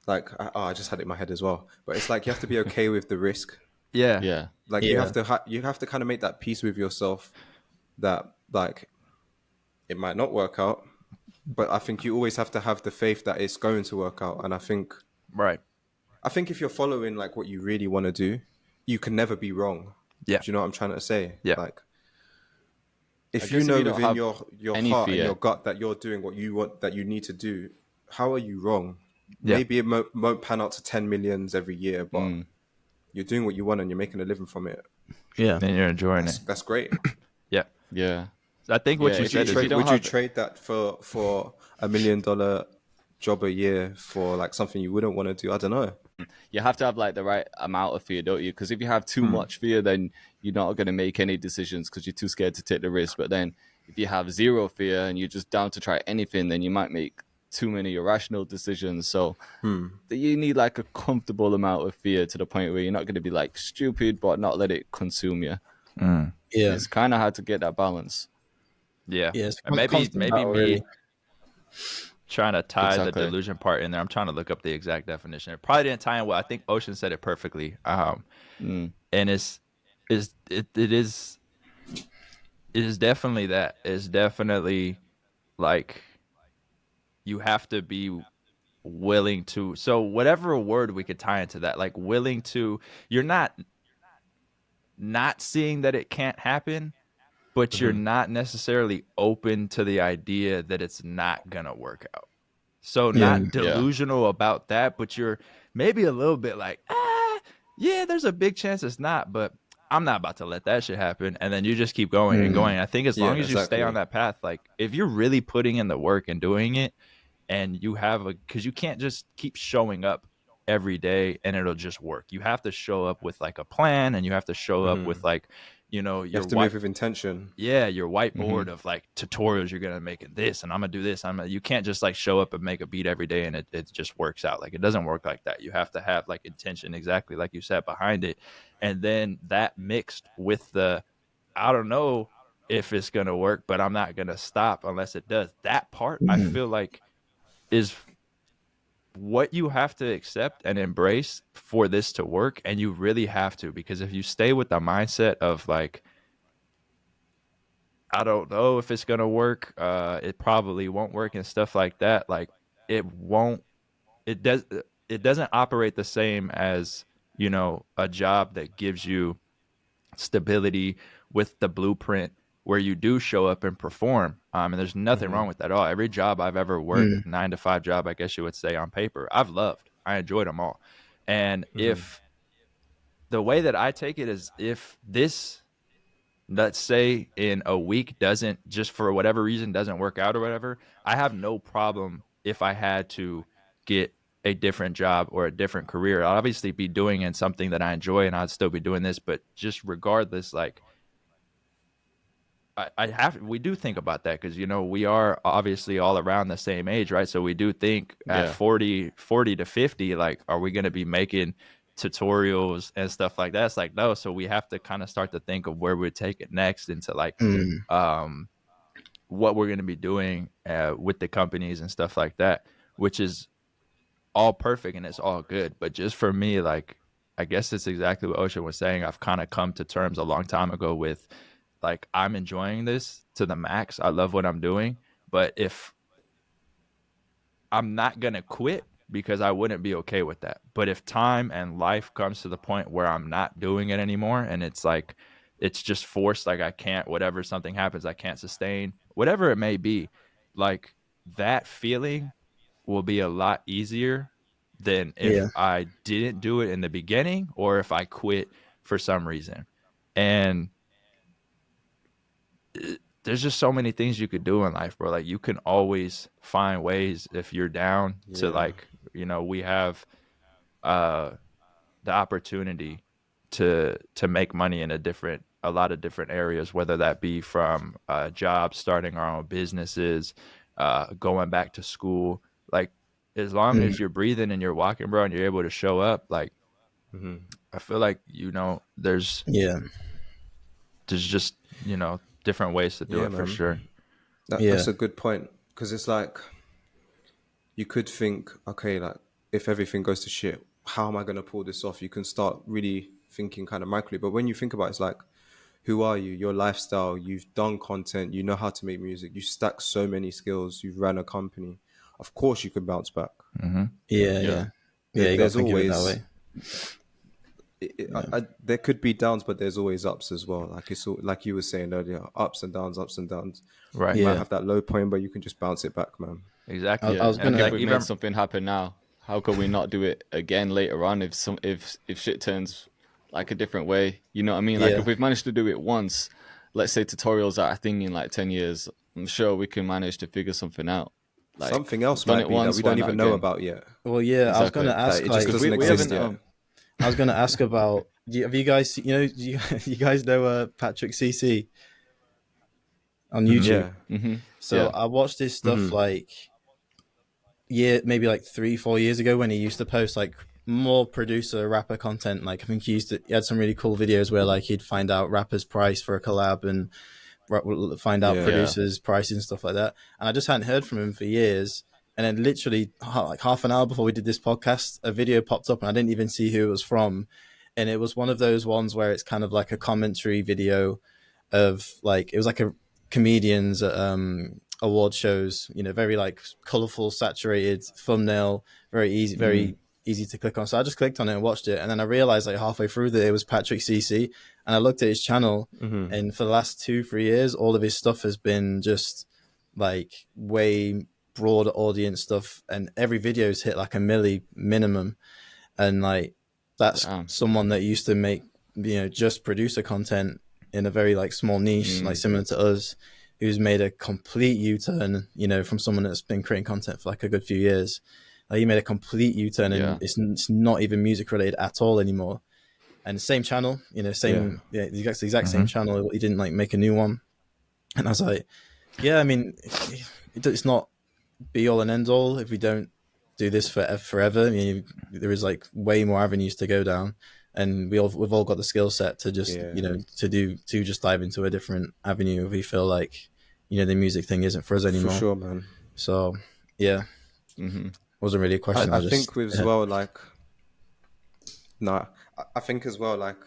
like. I just had it in my head as well. But it's like you have to be okay with the risk. Yeah. Yeah. Like you yeah, have to you have to kind of make that peace with yourself that like it might not work out, but I think you always have to have the faith that it's going to work out. And Right. I think if you're following like what you really want to do, you can never be wrong. Yeah. Do you know what I'm trying to say? Yeah. Like I if you guess if know you don't within have your any heart and fear, your gut that you're doing what you want, that you need to do, how are you wrong? Yeah. Maybe it won't pan out to 10 millions every year, but you're doing what you want and you're making a living from it. yeah. And you're enjoying it. That's great. Yeah. yeah. So I think Yeah, what you if you said is trade- don't Would you have- trade that for $1 million job a year for like something you wouldn't want to do? I don't know. you have to have like the right amount of fear, don't you? Because if you have too much fear, then you're not going to make any decisions because you're too scared to take the risk. But then if you have zero fear and you're just down to try anything, then you might make too many irrational decisions. So you need like a comfortable amount of fear to the point where you're not going to be like stupid, but not let it consume you. Yeah, It's kind of hard to get that balance. yeah. yeah. It's And maybe constant me battle, really. trying to tie Exactly. the delusion part in there. I'm trying to look up the exact definition. It probably didn't tie in well. I think Ocean said it perfectly. And it is definitely that. It's definitely like you have to be willing to. So whatever word we could tie into that, like willing to, you're not seeing that it can't happen, but you're not necessarily open to the idea that it's not gonna work out. So Yeah. not delusional about that, but you're maybe a little bit like, yeah, there's a big chance it's not, but I'm not about to let that shit happen. And then you just keep going and going. I think as Yeah, long as you stay exactly. on that path, like if you're really putting in the work and doing it, and you have because you can't just keep showing up every day and it'll just work. You have to show up with like a plan, and you have to show up with like you know, You your have to move with intention. your whiteboard Mhm. of like tutorials you're gonna make in this, and I'm gonna do this. You can't just like show up and make a beat every day and it just works out. Like it doesn't work like that. You have to have like intention, exactly like you said, behind it. And then that mixed with the, I don't know if it's gonna work, but I'm not gonna stop unless it does. That part I Mm. feel like is what you have to accept and embrace for this to work. And you really have to, because if you stay with the mindset of like, I don't know if it's gonna work, it probably won't work and stuff like that, like it won't, it does, it doesn't operate the same as, you know, a job that gives you stability with the blueprint where you do show up and perform. And there's nothing Hmm. wrong with that at all. Every job I've ever worked, Mm. 9 to 5 job, I guess you would say on paper, I've loved. I enjoyed them all. And Hmm. if the way that I take it is, if this, let's say in a week, doesn't, just for whatever reason doesn't work out or whatever, I have no problem if I had to get a different job or a different career. I'll obviously be doing in something that I enjoy and I'd still be doing this, but just regardless, like I have, we do think about that because, you know, we are obviously all around the same age, right? So we do think at Yeah. 40 to 50, like, are we going to be making tutorials and stuff like that? It's like, no. So we have to kind of start to think of where we take it next into like, Mm. um, what we're going to be doing with the companies and stuff like that, which is all perfect and it's all good. But just for me, like, I guess it's exactly what Ocean was saying. I've kind of come to terms a long time ago with like, I'm enjoying this to the max. I love what I'm doing. But if I'm not going to quit, because I wouldn't be okay with that. But if time and life comes to the point where I'm not doing it anymore and it's like, it's just forced, like I can't, whatever, something happens, I can't sustain, whatever it may be, like that feeling will be a lot easier than if Yeah. I didn't do it in the beginning or if I quit for some reason. And there's just so many things you could do in life, bro. Like you can always find ways if you're down to Yeah. like, you know, we have uh the opportunity to make money in a lot of different areas, whether that be from jobs, starting our own businesses, going back to school. Like as long Mm. as you're breathing and you're walking, bro, and you're able to show up, like Hmm. I feel like, you know, Yeah. there's just, you know, different ways to do Yeah, it for man. sure. Yeah. That's a good point because it's like you could think, okay, like if everything goes to shit, how am I going to pull this off? You can start really thinking kind of micrly. But when you think about it, it's like, who are you? Your lifestyle, you've done content, you know how to make music, you stack so many skills, you've ran a company. Of course, you can bounce back. Mm-hmm. Yeah. Yeah. Yeah. Yeah. You got to There's think of it that always, way. Yeah. there could be downs, but there's always ups as well. Like it's all, like you were saying earlier, ups and downs, ups and downs. Right. You might Yeah. have that low point, but you can just bounce it back, man. I, Exactly. I Yeah. was And Like gonna if like we've made even something happen now, how can we not do it again later on if shit turns like a different way? You know what I mean? Like Yeah. if we've managed to do it once, let's say tutorials are a thing in like 10 years, I'm sure we can manage to figure something out. Like Something we've else done might it be that once, we why don't not even know again? about yet. Well, yeah. I was gonna Exactly. That ask it just like Because doesn't we exist haven't yet. I was gonna ask about. Have you guys? You know, you guys know Patrick CC on Mhm. YouTube. Yeah. So Yeah. I watched his stuff Hmm. like maybe like 3-4 years ago when he used to post like more producer rapper content. Like I think he had some really cool videos where like he'd find out rappers' price for a collab and find out Yeah. Yeah. producers' prices and stuff like that. And I just hadn't heard from him for years. And then literally like half an hour before we did this podcast, a video popped up and I didn't even see who it was from. And it was one of those ones where it's kind of like a commentary video of like, it was like a comedians award shows, you know, very like colorful, saturated thumbnail, very easy to click on. So I just clicked on it and watched it. And then I realized like halfway through that it was Patrick CC. And I looked at his channel Hmm. and for the last 2-3 years, all of his stuff has been just like way broader audience stuff. And every video's hit like a milli minimum. And like, that's Damn. someone that used to make, you know, just producer content in a very like small niche, like similar to us, who's made a complete U-turn, you know, from someone that's been creating content for like a good few years. Like he made a complete U-turn and Yeah. it's not even music related at all anymore. and same channel, you know, Yeah. same, yeah, the exact same channel. He didn't like make a new one, and I was like, yeah, I mean, it's not be all and end all if we don't do this forever. I mean, there is like way more avenues to go down, and we've all got the skill set to just, Yeah. you know, to just dive into a different avenue if we feel like, you know, the music thing isn't for us For anymore. sure, man. So yeah, Mm-hmm. wasn't really a question. I I just think with as well, like, nah, I think as well, like,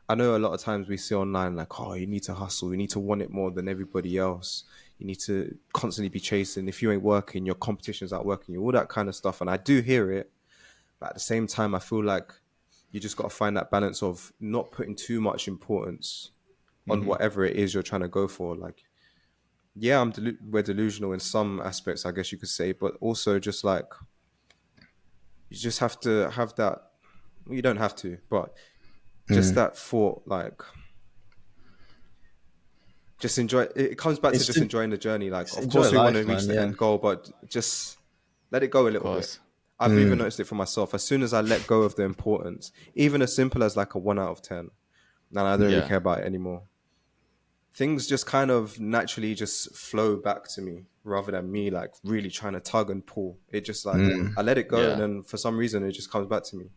I know a lot of times we see online, like, oh, you need to hustle, you need to want it more than everybody else. You need to constantly be chasing. If you ain't working, your competition's out working you, all that kind of stuff. And I do hear it. But at the same time, I feel like you just got to find that balance of not putting too much importance on Mm-hmm. whatever it is you're trying to go for. Like, yeah, we're delusional in some aspects, I guess you could say, but also just like, you just have to have that. Well, you don't have to, but just that thought, like, just enjoy. It comes back to it's just enjoying the journey. Like, just of enjoy course, we want to life, reach man. the Yeah. end goal, but just let it go a Of little bit. course. I've even noticed it for myself. As soon as I let go of the importance, even as simple as like a 1 out of 10, and I don't really Yeah. care about it anymore. Things just kind of naturally just flow back to me rather than me like really trying to tug and pull. It just like I let it go, and Yeah. then for some reason it just comes back to me.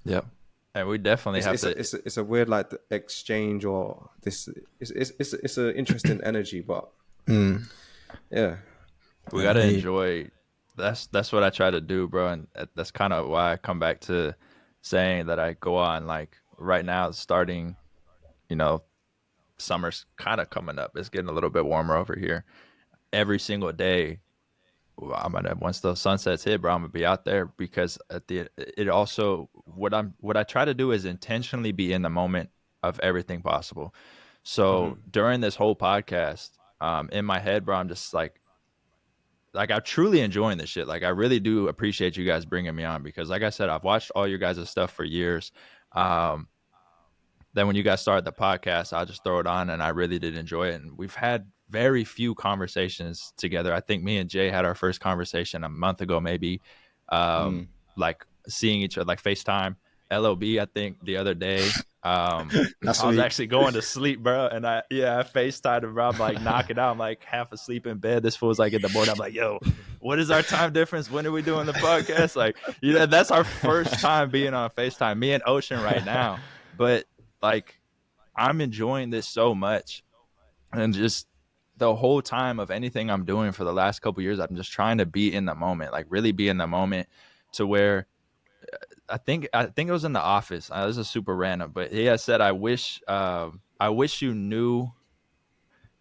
Yep. And we definitely It's have it's a, to. it's a, it's a weird like exchange or this. It's an interesting energy, but yeah, We got to Hey, enjoy. That's what I try to do, bro, and that's kind of why I come back to saying that I go on like right now, starting, you know, summer's kind of coming up. It's getting a little bit warmer over here. Every single day, I'm gonna once those sunsets hit, bro, I'm gonna be out there because at the it also what I try to do is intentionally be in the moment of everything possible. So during this whole podcast, in my head, bro, I'm just like I'm truly enjoying this shit. Like I really do appreciate you guys bringing me on because, like I said, I've watched all your guys' stuff for years. Um, then when you guys started the podcast, I'll just throw it on, and I really did enjoy it. And we've had very few conversations together. I think me and Jay had our first conversation a month ago, maybe, Mm. like seeing each other, like FaceTime. LOB, I think the other day. that's I was sweet. actually going to sleep, bro, and I FaceTimed him, bro. I'm like knocking out. I'm like half asleep in bed. This fool's like in the morning. I'm like, yo, what is our time difference? When are we doing the podcast? Like, you know, that's our first time being on FaceTime. Me and Ocean right now, but like I'm enjoying this so much, and just the whole time of anything I'm doing for the last couple years, I'm just trying to be in the moment, like really be in the moment, to where I think it was in The Office. This is super random, but he has said, I wish you knew."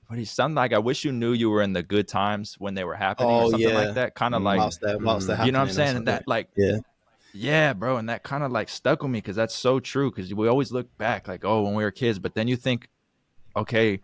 What he sounded like, I wish you knew you were in the good times when they were happening, or Oh something like yeah, that. Kind of like, Mm. whilst they're you know what I'm happening or saying? And something. that like, Yeah. yeah, bro, and that kind of like stuck with me because that's so true. Because we always look back like, oh, when we were kids, but then you think, okay,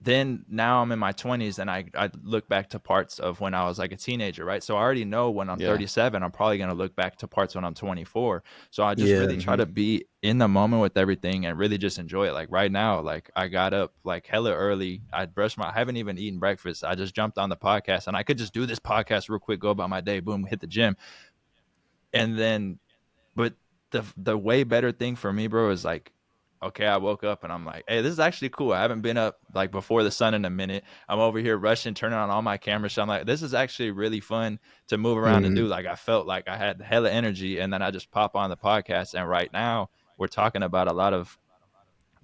then now I'm in my 20s and I look back to parts of when I was like a teenager, right? So I already know when I'm Yeah. 37, I'm probably going to look back to parts when I'm 24. So I just Yeah. really try to be in the moment with everything and really just enjoy it. Like right now, like I got up like hella early. I haven't even eaten breakfast. I just jumped on the podcast, and I could just do this podcast real quick, go about my day, boom, hit the gym. And then, but the way better thing for me, bro, is like, okay, I woke up and I'm like, hey, this is actually cool. I haven't been up like before the sun in a minute. I'm over here rushing, turning on all my cameras. So I'm like, this is actually really fun to move around and do. Like I felt like I had hella energy, and then I just pop on the podcast. And right now we're talking about a lot of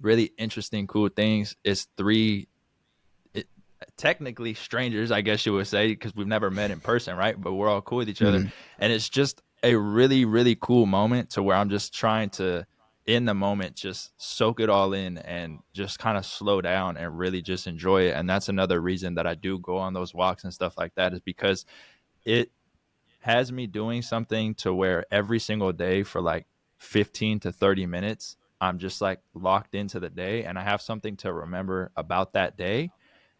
really interesting, cool things. It's it, technically strangers, I guess you would say, because we've never met in person, right? But we're all cool with each other. And it's just a really, really cool moment to where I'm just trying to, in the moment, just soak it all in and just kind of slow down and really just enjoy it. And that's another reason that I do go on those walks and stuff like that, is because it has me doing something to where every single day for like 15 to 30 minutes, I'm just like locked into the day, and I have something to remember about that day.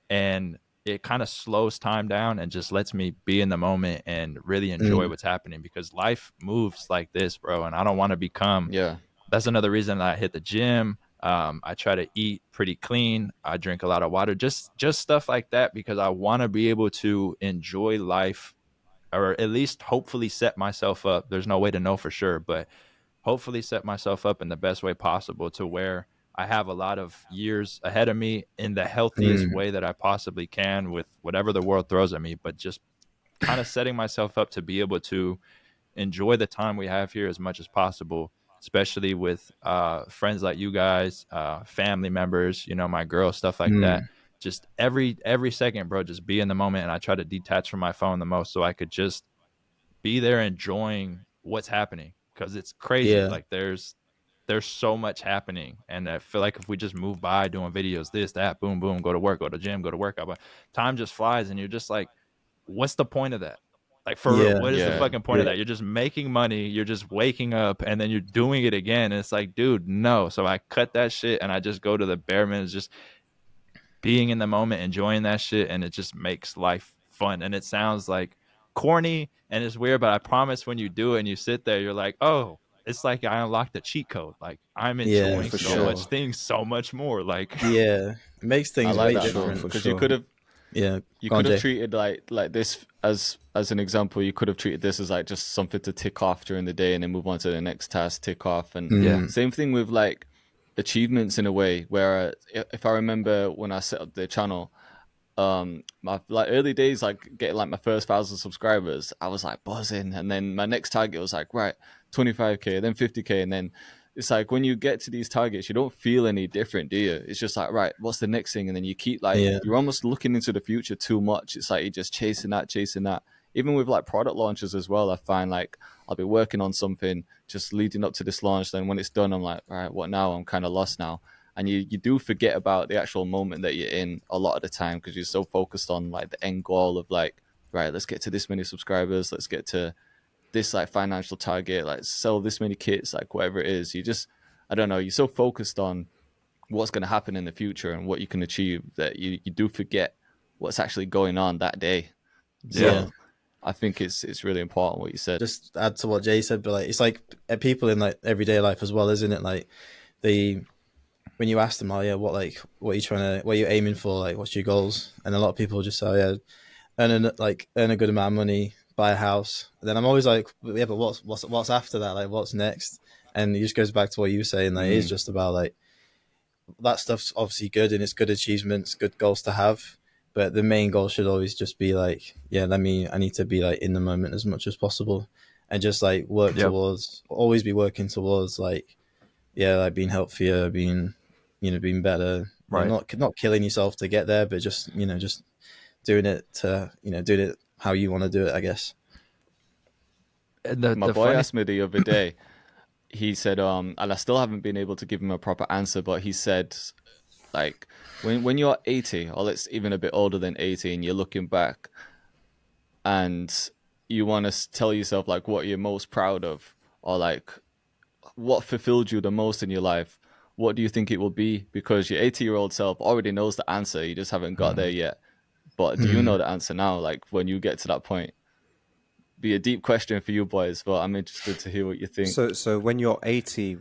And it kind of slows time down and just lets me be in the moment and really enjoy what's happening, because life moves like this, bro. And I don't want to become, Yeah. that's another reason that I hit the gym. I try to eat pretty clean. I drink a lot of water, just stuff like that, because I want to be able to enjoy life, or at least hopefully set myself up. There's no way to know for sure, but hopefully set myself up in the best way possible to where I have a lot of years ahead of me in the healthiest Mm, way that I possibly can with whatever the world throws at me, but just kind of setting myself up to be able to enjoy the time we have here as much as possible, especially with friends like you guys, family members, you know, my girl, stuff like that. mm, Just every second, bro, just be in the moment. And I try to detach from my phone the most so I could just be there enjoying what's happening, because it's crazy. yeah, Like there's so much happening, and I feel like if we just move by doing videos, this, that, boom, boom, go to work, go to gym, go to workout, but time just flies, and you're just like, what's the point of that? Like, for real, yeah, what is the Yeah. fucking point of that? You're just making money, you're just waking up, and then you're doing it again. And it's like, dude, no. So I cut that shit and I just go to the bare minimum, just being in the moment, enjoying that shit, and it just makes life fun. And it sounds like corny and it's weird, but I promise when you do it and you sit there, you're like, oh, it's like I unlocked the cheat code. Like, I'm yeah, enjoying For so Yeah. sure. much things so much more. Like, yeah. It makes I things like way For that sure. though, different. For because you sure. could have Yeah, go on, Jay. treated like this as an example. You could have treated this as like just something to tick off during the day and then move on to the next task, tick off. And yeah, Mm, same thing with like achievements in a way. Where if I remember when I set up the channel, my like early days, like getting like my first 1,000 subscribers, I was like buzzing, and then my next target was like, right, 25K, then 50K, and then it's like when you get to these targets you don't feel any different, do you? It's just like, right, what's the next thing? And then you keep like, yeah, you're almost looking into the future too much. It's like you're just chasing that. Even with like product launches as well, I find like I'll be working on something just leading up to this launch, then when it's done I'm like, all right, what now? I'm kind of lost now. And you do forget about the actual moment that you're in a lot of the time, because you're so focused on like the end goal of like, right, let's get to this many subscribers, let's get to this like financial target, like sell this many kits, like whatever it is. You just, I don't know, you're so focused on what's going to happen in the future and what you can achieve that you do forget what's actually going on that day. yeah, yeah. So I think it's really important what you said. Just add to what Jay said, but like it's like people in like everyday life as well, isn't it? Like they when you ask them, oh yeah, what are you trying to, what are you aiming for, like what's your goals? And a lot of people just say, oh, yeah, earn a good amount of money, buy a house. And then I'm always like, yeah, but what's after that? Like what's next? And it just goes back to what you were saying. Like, it is just about like that stuff's obviously good and it's good achievements, good goals to have. But the main goal should always just be like, yeah, I need to be like in the moment as much as possible, and just like work yep, towards, always be working towards like, yeah, like being healthier, being better. right. Not killing yourself to get there, but just just doing doing it how you want to do it, I guess. And My the boy funny, asked me the other day, he said, and I still haven't been able to give him a proper answer, but he said, like, when you're 80, or let's even a bit older than 80, and you're looking back and you want to tell yourself like what you're most proud of, or like what fulfilled you the most in your life, what do you think it will be? Because your 80-year-old self already knows the answer, you just haven't got there yet. But do you Mm. know the answer now, like when you get to that point? Be a deep question for you boys, but I'm interested to hear what you think. So when you're 80,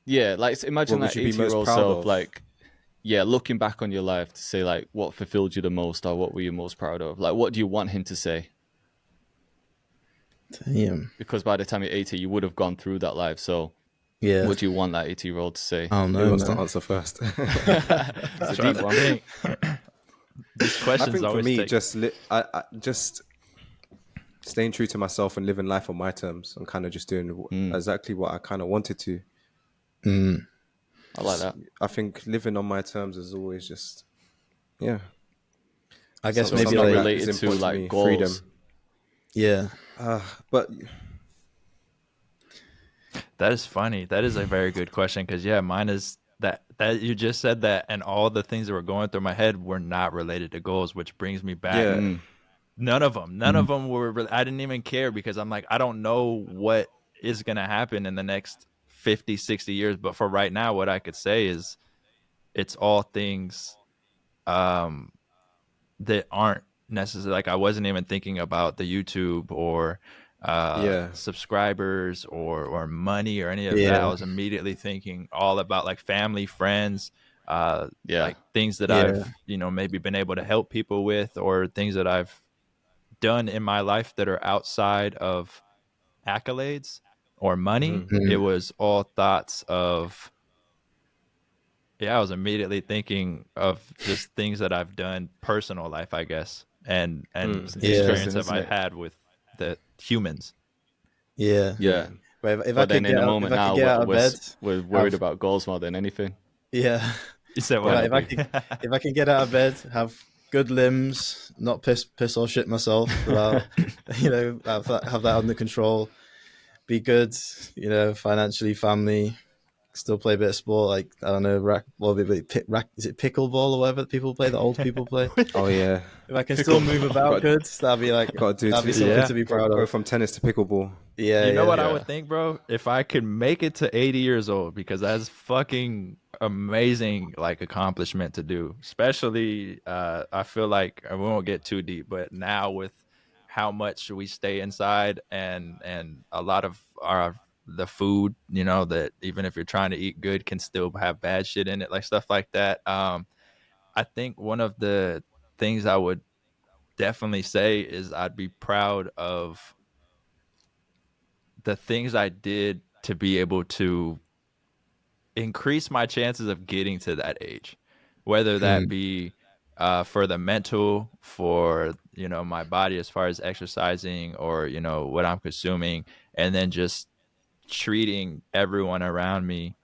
Yeah, like what imagine would like you be most 80-year-old proud self, of? like, yeah, looking back on your life to say like what fulfilled you the most, or what were you most proud of? Like, what do you want him to say? Damn. Because by the time you're 80, you would have gone through that life. So Yeah. what do you want that 80-year-old to say? I don't Who know, wants to man. answer first? It's a trying deep to one. think. These I questions think for always me, take. just staying true to myself and living life on my terms, and kind of just doing exactly what I kind of wanted to. Mm. I like that. I think living on my terms is always just, yeah, I guess So it's maybe not something like, that is related to important to like me. goals. Freedom. yeah. But That is funny. That is a very good question, because yeah, mine is that you just said that, and all the things that were going through my head were not related to goals, which brings me back. yeah, Mm, None of them were. I didn't even care, because I'm like, I don't know what is gonna happen in the next 50, 60 years. But for right now, what I could say is it's all things um that aren't necessarily, like, I wasn't even thinking about the YouTube or yeah, subscribers or money or any of that. I Yeah. was immediately thinking all about like family, friends, yeah. like things that Yeah. I've, maybe been able to help people with, or things that I've done in my life that are outside of accolades. or money. Mm-hmm. It was all thoughts of, yeah, I was immediately thinking of just things that I've done, personal life, I guess, and Mm. It's Yeah, experience interesting, that isn't I've it? had with the humans. yeah. Yeah. Yeah. But if I But could then in get the out, if moment I could now, get out of bed, we're worried have about goals more than anything. yeah. You said If Go I, what? ahead, if I B. could if I can get out of bed, have good limbs, not piss or shit myself without have that under control, be good, financially, family, still play a bit of sport, like I don't know, is it pickleball or whatever people play, the old people play. Oh yeah. If I can still move Pickleball. about Got good, got to that'd be do something Yeah. to be proud go of. from tennis to pickleball. Yeah, You know yeah, what I Yeah. would think, bro? If I could make it to 80 years old, because that's fucking amazing, like accomplishment to do. Especially, I feel like we won't get too deep, but now with how much we stay inside and a lot of the food, that even if you're trying to eat good, can still have bad shit in it, like stuff like that. I think one of the things I would definitely say is I'd be proud of the things I did to be able to increase my chances of getting to that age, whether that Mm, be for the mental, for my body as far as exercising, or what I'm consuming, and then just treating everyone around me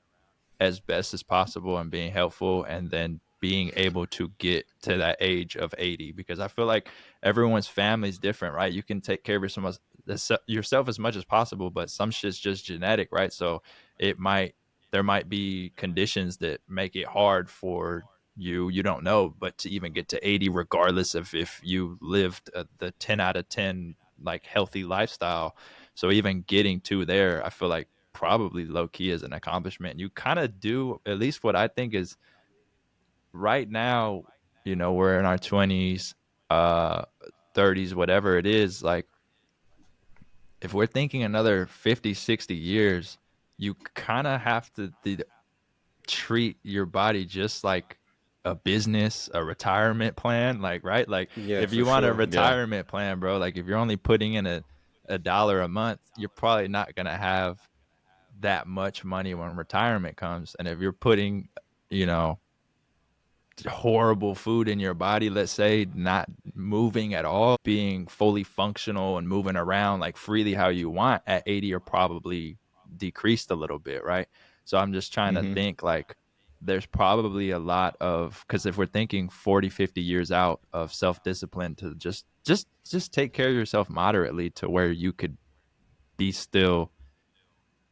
as best as possible and being helpful, and then being able to get to that age of 80, because I feel like everyone's family is different, right? You can take care of yourself as much as possible, but some shit's just genetic, right? So it might there might be conditions that make it hard for you don't know, but to even get to 80, regardless of if you lived the 10 out of 10 like healthy lifestyle. So even getting to there, I feel like probably low key is an accomplishment. You kind of do, at least what I think is right now, we're in our 20s, uh 30s, whatever it is. Like if we're thinking another 50, 60 years, you kind of have to treat your body just like a business, a retirement plan, like, right? Like Yeah, if for you want a sure. Yeah. retirement plan, bro, like if you're only putting in a dollar a month, you're probably not going to have that much money when retirement comes. And if you're putting, you know, horrible food in your body, let's say, not moving at all, being fully functional and moving around like freely how you want at 80 are probably decreased a little bit, right? So I'm just trying to Mm-hmm. think like there's probably a lot of, because if we're thinking 40, 50 years out of self-discipline to just take care of yourself moderately to where you could be still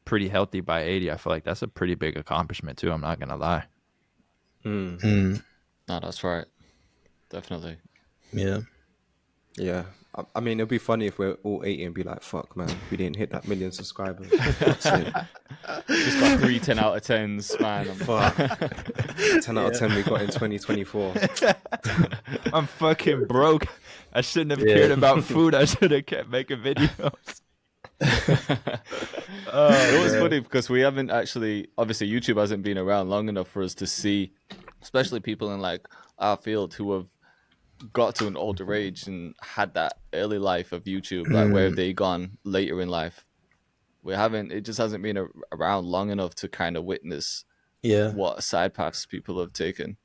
pretty healthy by 80, I feel like that's a pretty big accomplishment too. I'm not gonna lie. Mm. mm, No, that's right. Definitely. yeah. Yeah. I mean, it'd be funny if we're all 80 and be like, fuck, man, we didn't hit that million subscribers. Fuck's sake. Just got 3 out of 10s, man. Fuck. 10 out of Yeah. 10 we got in 2024. I'm fucking broke. I shouldn't have Yeah. cared about food. I should have kept making videos. It was man. funny because we haven't actually, obviously, YouTube hasn't been around long enough for us to see, especially people in like our field who have got to an older age and had that early life of YouTube. Like, where have Mm, they gone later in life? We haven't, it just hasn't been around long enough to kind of witness yeah. what side paths people have taken.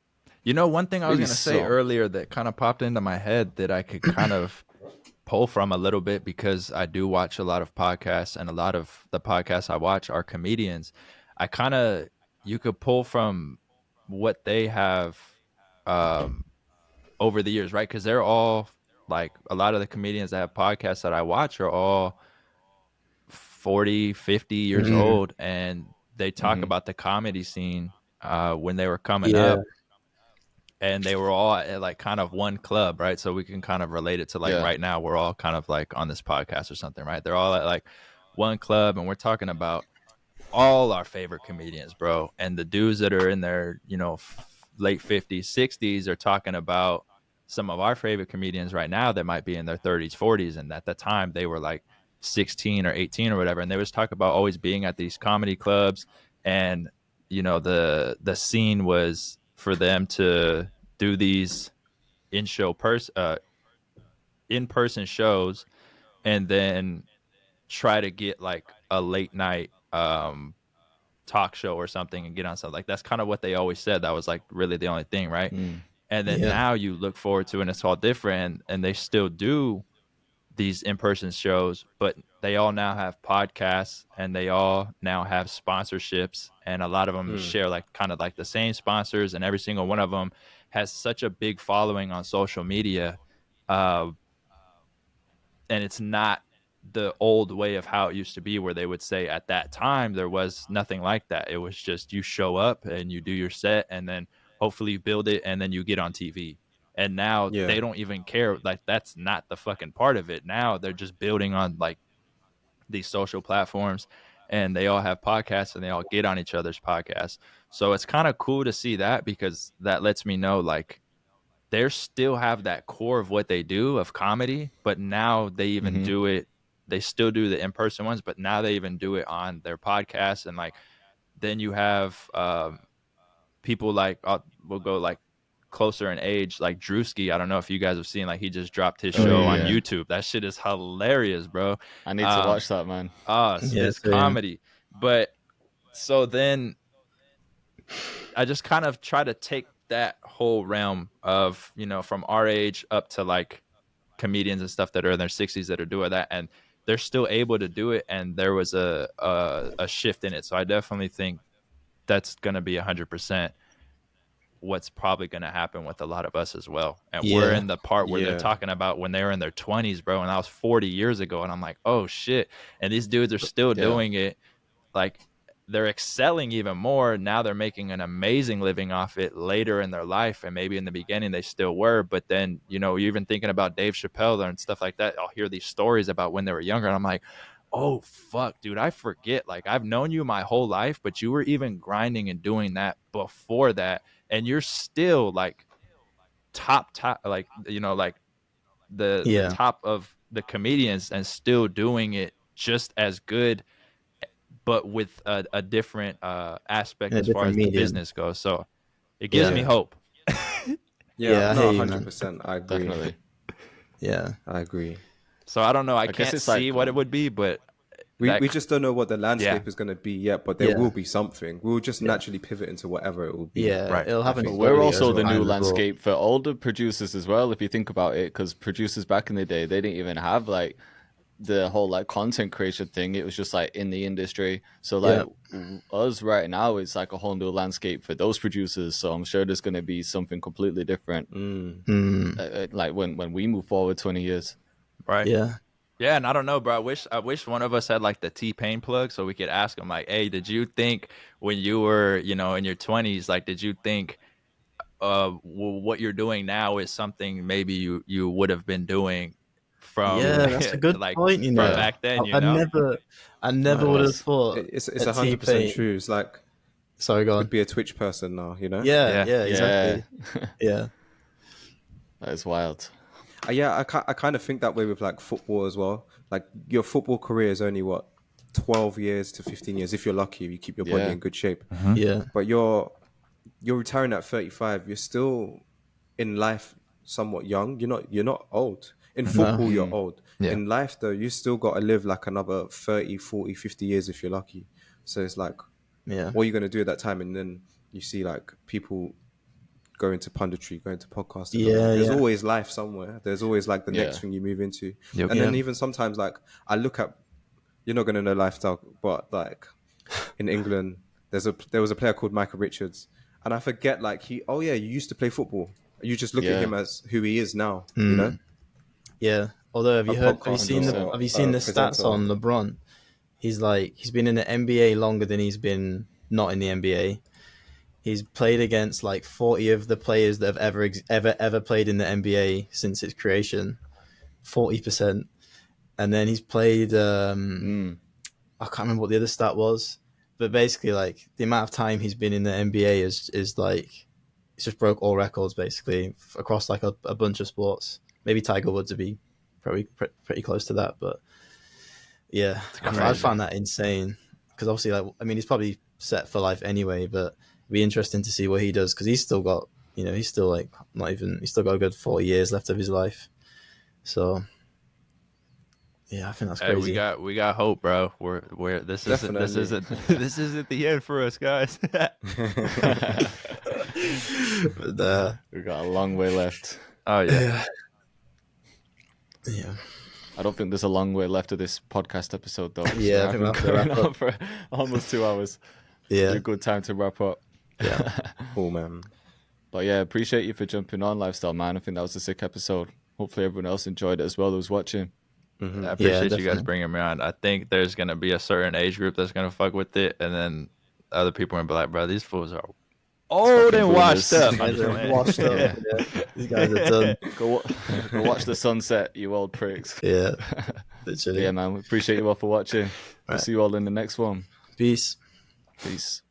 One thing I was Maybe gonna say some. earlier that kind of popped into my head that I could kind of pull from a little bit, because I do watch a lot of podcasts, and a lot of the podcasts I watch are comedians. I kind of You could pull from what they have um over the years, right? Because they're all like, a lot of the comedians that have podcasts that I watch are all 40, 50 years Mm, old, and they talk Mm-hmm. about the comedy scene when they were coming yeah. up, and they were all at like kind of one club, right? So we can kind of relate it to like Yeah. right now we're all kind of like on this podcast or something, right? They're all at like one club, and we're talking about all our favorite comedians, bro. And the dudes that are in their, late 50s, 60s are talking about some of our favorite comedians right now that might be in their 30s, 40s. And at the time, they were like 16 or 18 or whatever. And they was talk about always being at these comedy clubs. And, the scene was for them to do these in show in person shows, and then try to get like a late night talk show or something and get on something. Like that's kind of what they always said. That was like really the only thing, right? Mm. And then Yeah. now you look forward to, and it's all different, and they still do these in-person shows, but they all now have podcasts, and they all now have sponsorships, and a lot of them share like kind of like the same sponsors, and every single one of them has such a big following on social media, uh, and it's not the old way of how it used to be, where they would say at that time there was nothing like that. It was just you show up and you do your set, and then hopefully you build it, and then you get on TV. And now Yeah. they don't even care. Like that's not the fucking part of it. Now they're just building on like these social platforms, and they all have podcasts, and they all get on each other's podcasts. So it's kind of cool to see that, because that lets me know like they still have that core of what they do of comedy, but now they even Mm-hmm. do it. They still do the in-person ones, but now they even do it on their podcasts. And like, then you have people like, we'll go like closer in age, like Drewski. I don't know if you guys have seen, like he just dropped his Oh, show yeah. on Yeah. YouTube. That shit is hilarious, bro. I need to watch that, man. Yeah, It's same. comedy. But so then I just kind of try to take that whole realm of, you know, from our age up to like comedians and stuff that are in their 60s that are doing that, and they're still able to do it, and there was a shift in it. So I definitely think that's going to be 100% what's probably going to happen with a lot of us as well. And we're Yeah. in the part where they're Yeah. talking about when they were in their 20s, bro, and that was 40 years ago, and I'm like, oh shit. And these dudes are still Yeah. doing it. Like they're excelling even more. Now they're making an amazing living off it later in their life. And maybe in the beginning they still were, but then, you know, you're even thinking about Dave Chappelle and stuff like that. I'll hear these stories about when they were younger, and I'm like, oh fuck, dude, I forget. Like I've known you my whole life, but you were even grinding and doing that before that. And you're still like top, like, you know, like the Yeah. top of the comedians, and still doing it just as good, but with a different aspect In a as far different as the medium. business goes. So it gives me Yeah. Yeah. hope. Yeah. Yeah, I No, hear you, man. 100%. I agree. Definitely. Yeah. I agree. So I don't know. I I guess can't it's see like, what it would be, but We just don't know what the landscape Yeah. is going to be yet, but there Yeah. will be something. We'll just Yeah. naturally pivot into whatever it will be. Yeah. Right. It'll I happen think. we're slowly also as the new time as well. landscape for older producers as well, if you think about it, because producers back in the day, they didn't even have like the whole like content creation thing. It was just like in the industry. So like us right now, it's like a whole new landscape for those producers. So I'm sure there's going to be something completely different, like when we move forward 20 years. right. Yeah. Yeah, and I don't know, bro. I wish one of us had like the T-Pain plug, so we could ask him like, "Hey, did you think when you were, you know, in your 20s, like, did you think what you're doing now is something maybe you would have been doing from Yeah, that's a good like point, you from know. Yeah. back then, you I know?" never It would have was. thought It's that 100% T-Pain. true. It's like Sorry, go could on. be a Twitch person now, you know? Yeah, Yeah. exactly. Yeah. That is wild. Yeah, I kind of think that way with like football as well. Like your football career is only what 12 years to 15 years if you're lucky, you keep your body Yeah. in good shape. Yeah. But you're retiring at 35. You're still in life somewhat young. You're not old. In football you're old. Yeah. In life though, you still got to live like another 30, 40, 50 years if you're lucky. So it's like Yeah. what are you going to do at that time? And then you see like people go into punditry, go into podcasting. I'm like, there's always life somewhere. There's always like the Yeah. next thing you move into. Yep. And then Yeah. even sometimes like I look at, you're not going to know lifestyle, but like in England, there was a player called Michael Richards, and I forget like you used to play football. You just look at Yeah. him as who he is now, you know? Yeah. Although have you seen 100%. the stats on LeBron? He's been in the NBA longer than he's been not in the NBA. He's played against like 40 of the players that have ever played in the NBA since its creation. 40%. And then he's played I can't remember what the other stat was, but basically like the amount of time he's been in the NBA is like it's just broke all records basically across like a bunch of sports. Maybe Tiger Woods would be probably pretty close to that, but yeah, I found that insane because obviously like I mean he's probably set for life anyway, but it'd be interesting to see what he does because he's still got he's still like he's still got a good 4 years left of his life. So Yeah, I think that's Hey, crazy. we got hope, bro. We're this isn't this isn't the end for us, guys. But, We've got a long way left. Oh yeah. Yeah. I don't think there's a long way left of this podcast episode, though. Yeah, I I've think been we'll have to going wrap on up. for almost 2 hours. Yeah. Be a good time to wrap up. Yeah. Cool, man. But yeah, appreciate you for jumping on, Lifestyle Man. I think that was a sick episode. Hopefully everyone else enjoyed it as well who's watching. I Yeah, appreciate you guys definitely. bringing me on. I think there's gonna be a certain age group that's gonna fuck with it, and then other people are gonna be like, bro, these fools are old fucking and washed boomers. up. These I'm guys just are playing. washed up. Yeah. Yeah. These guys are done. Go watch the sunset, you old pricks. Yeah. But Literally. yeah, man, we appreciate you all for watching. We'll Right. see you all in the next one. Peace. Peace.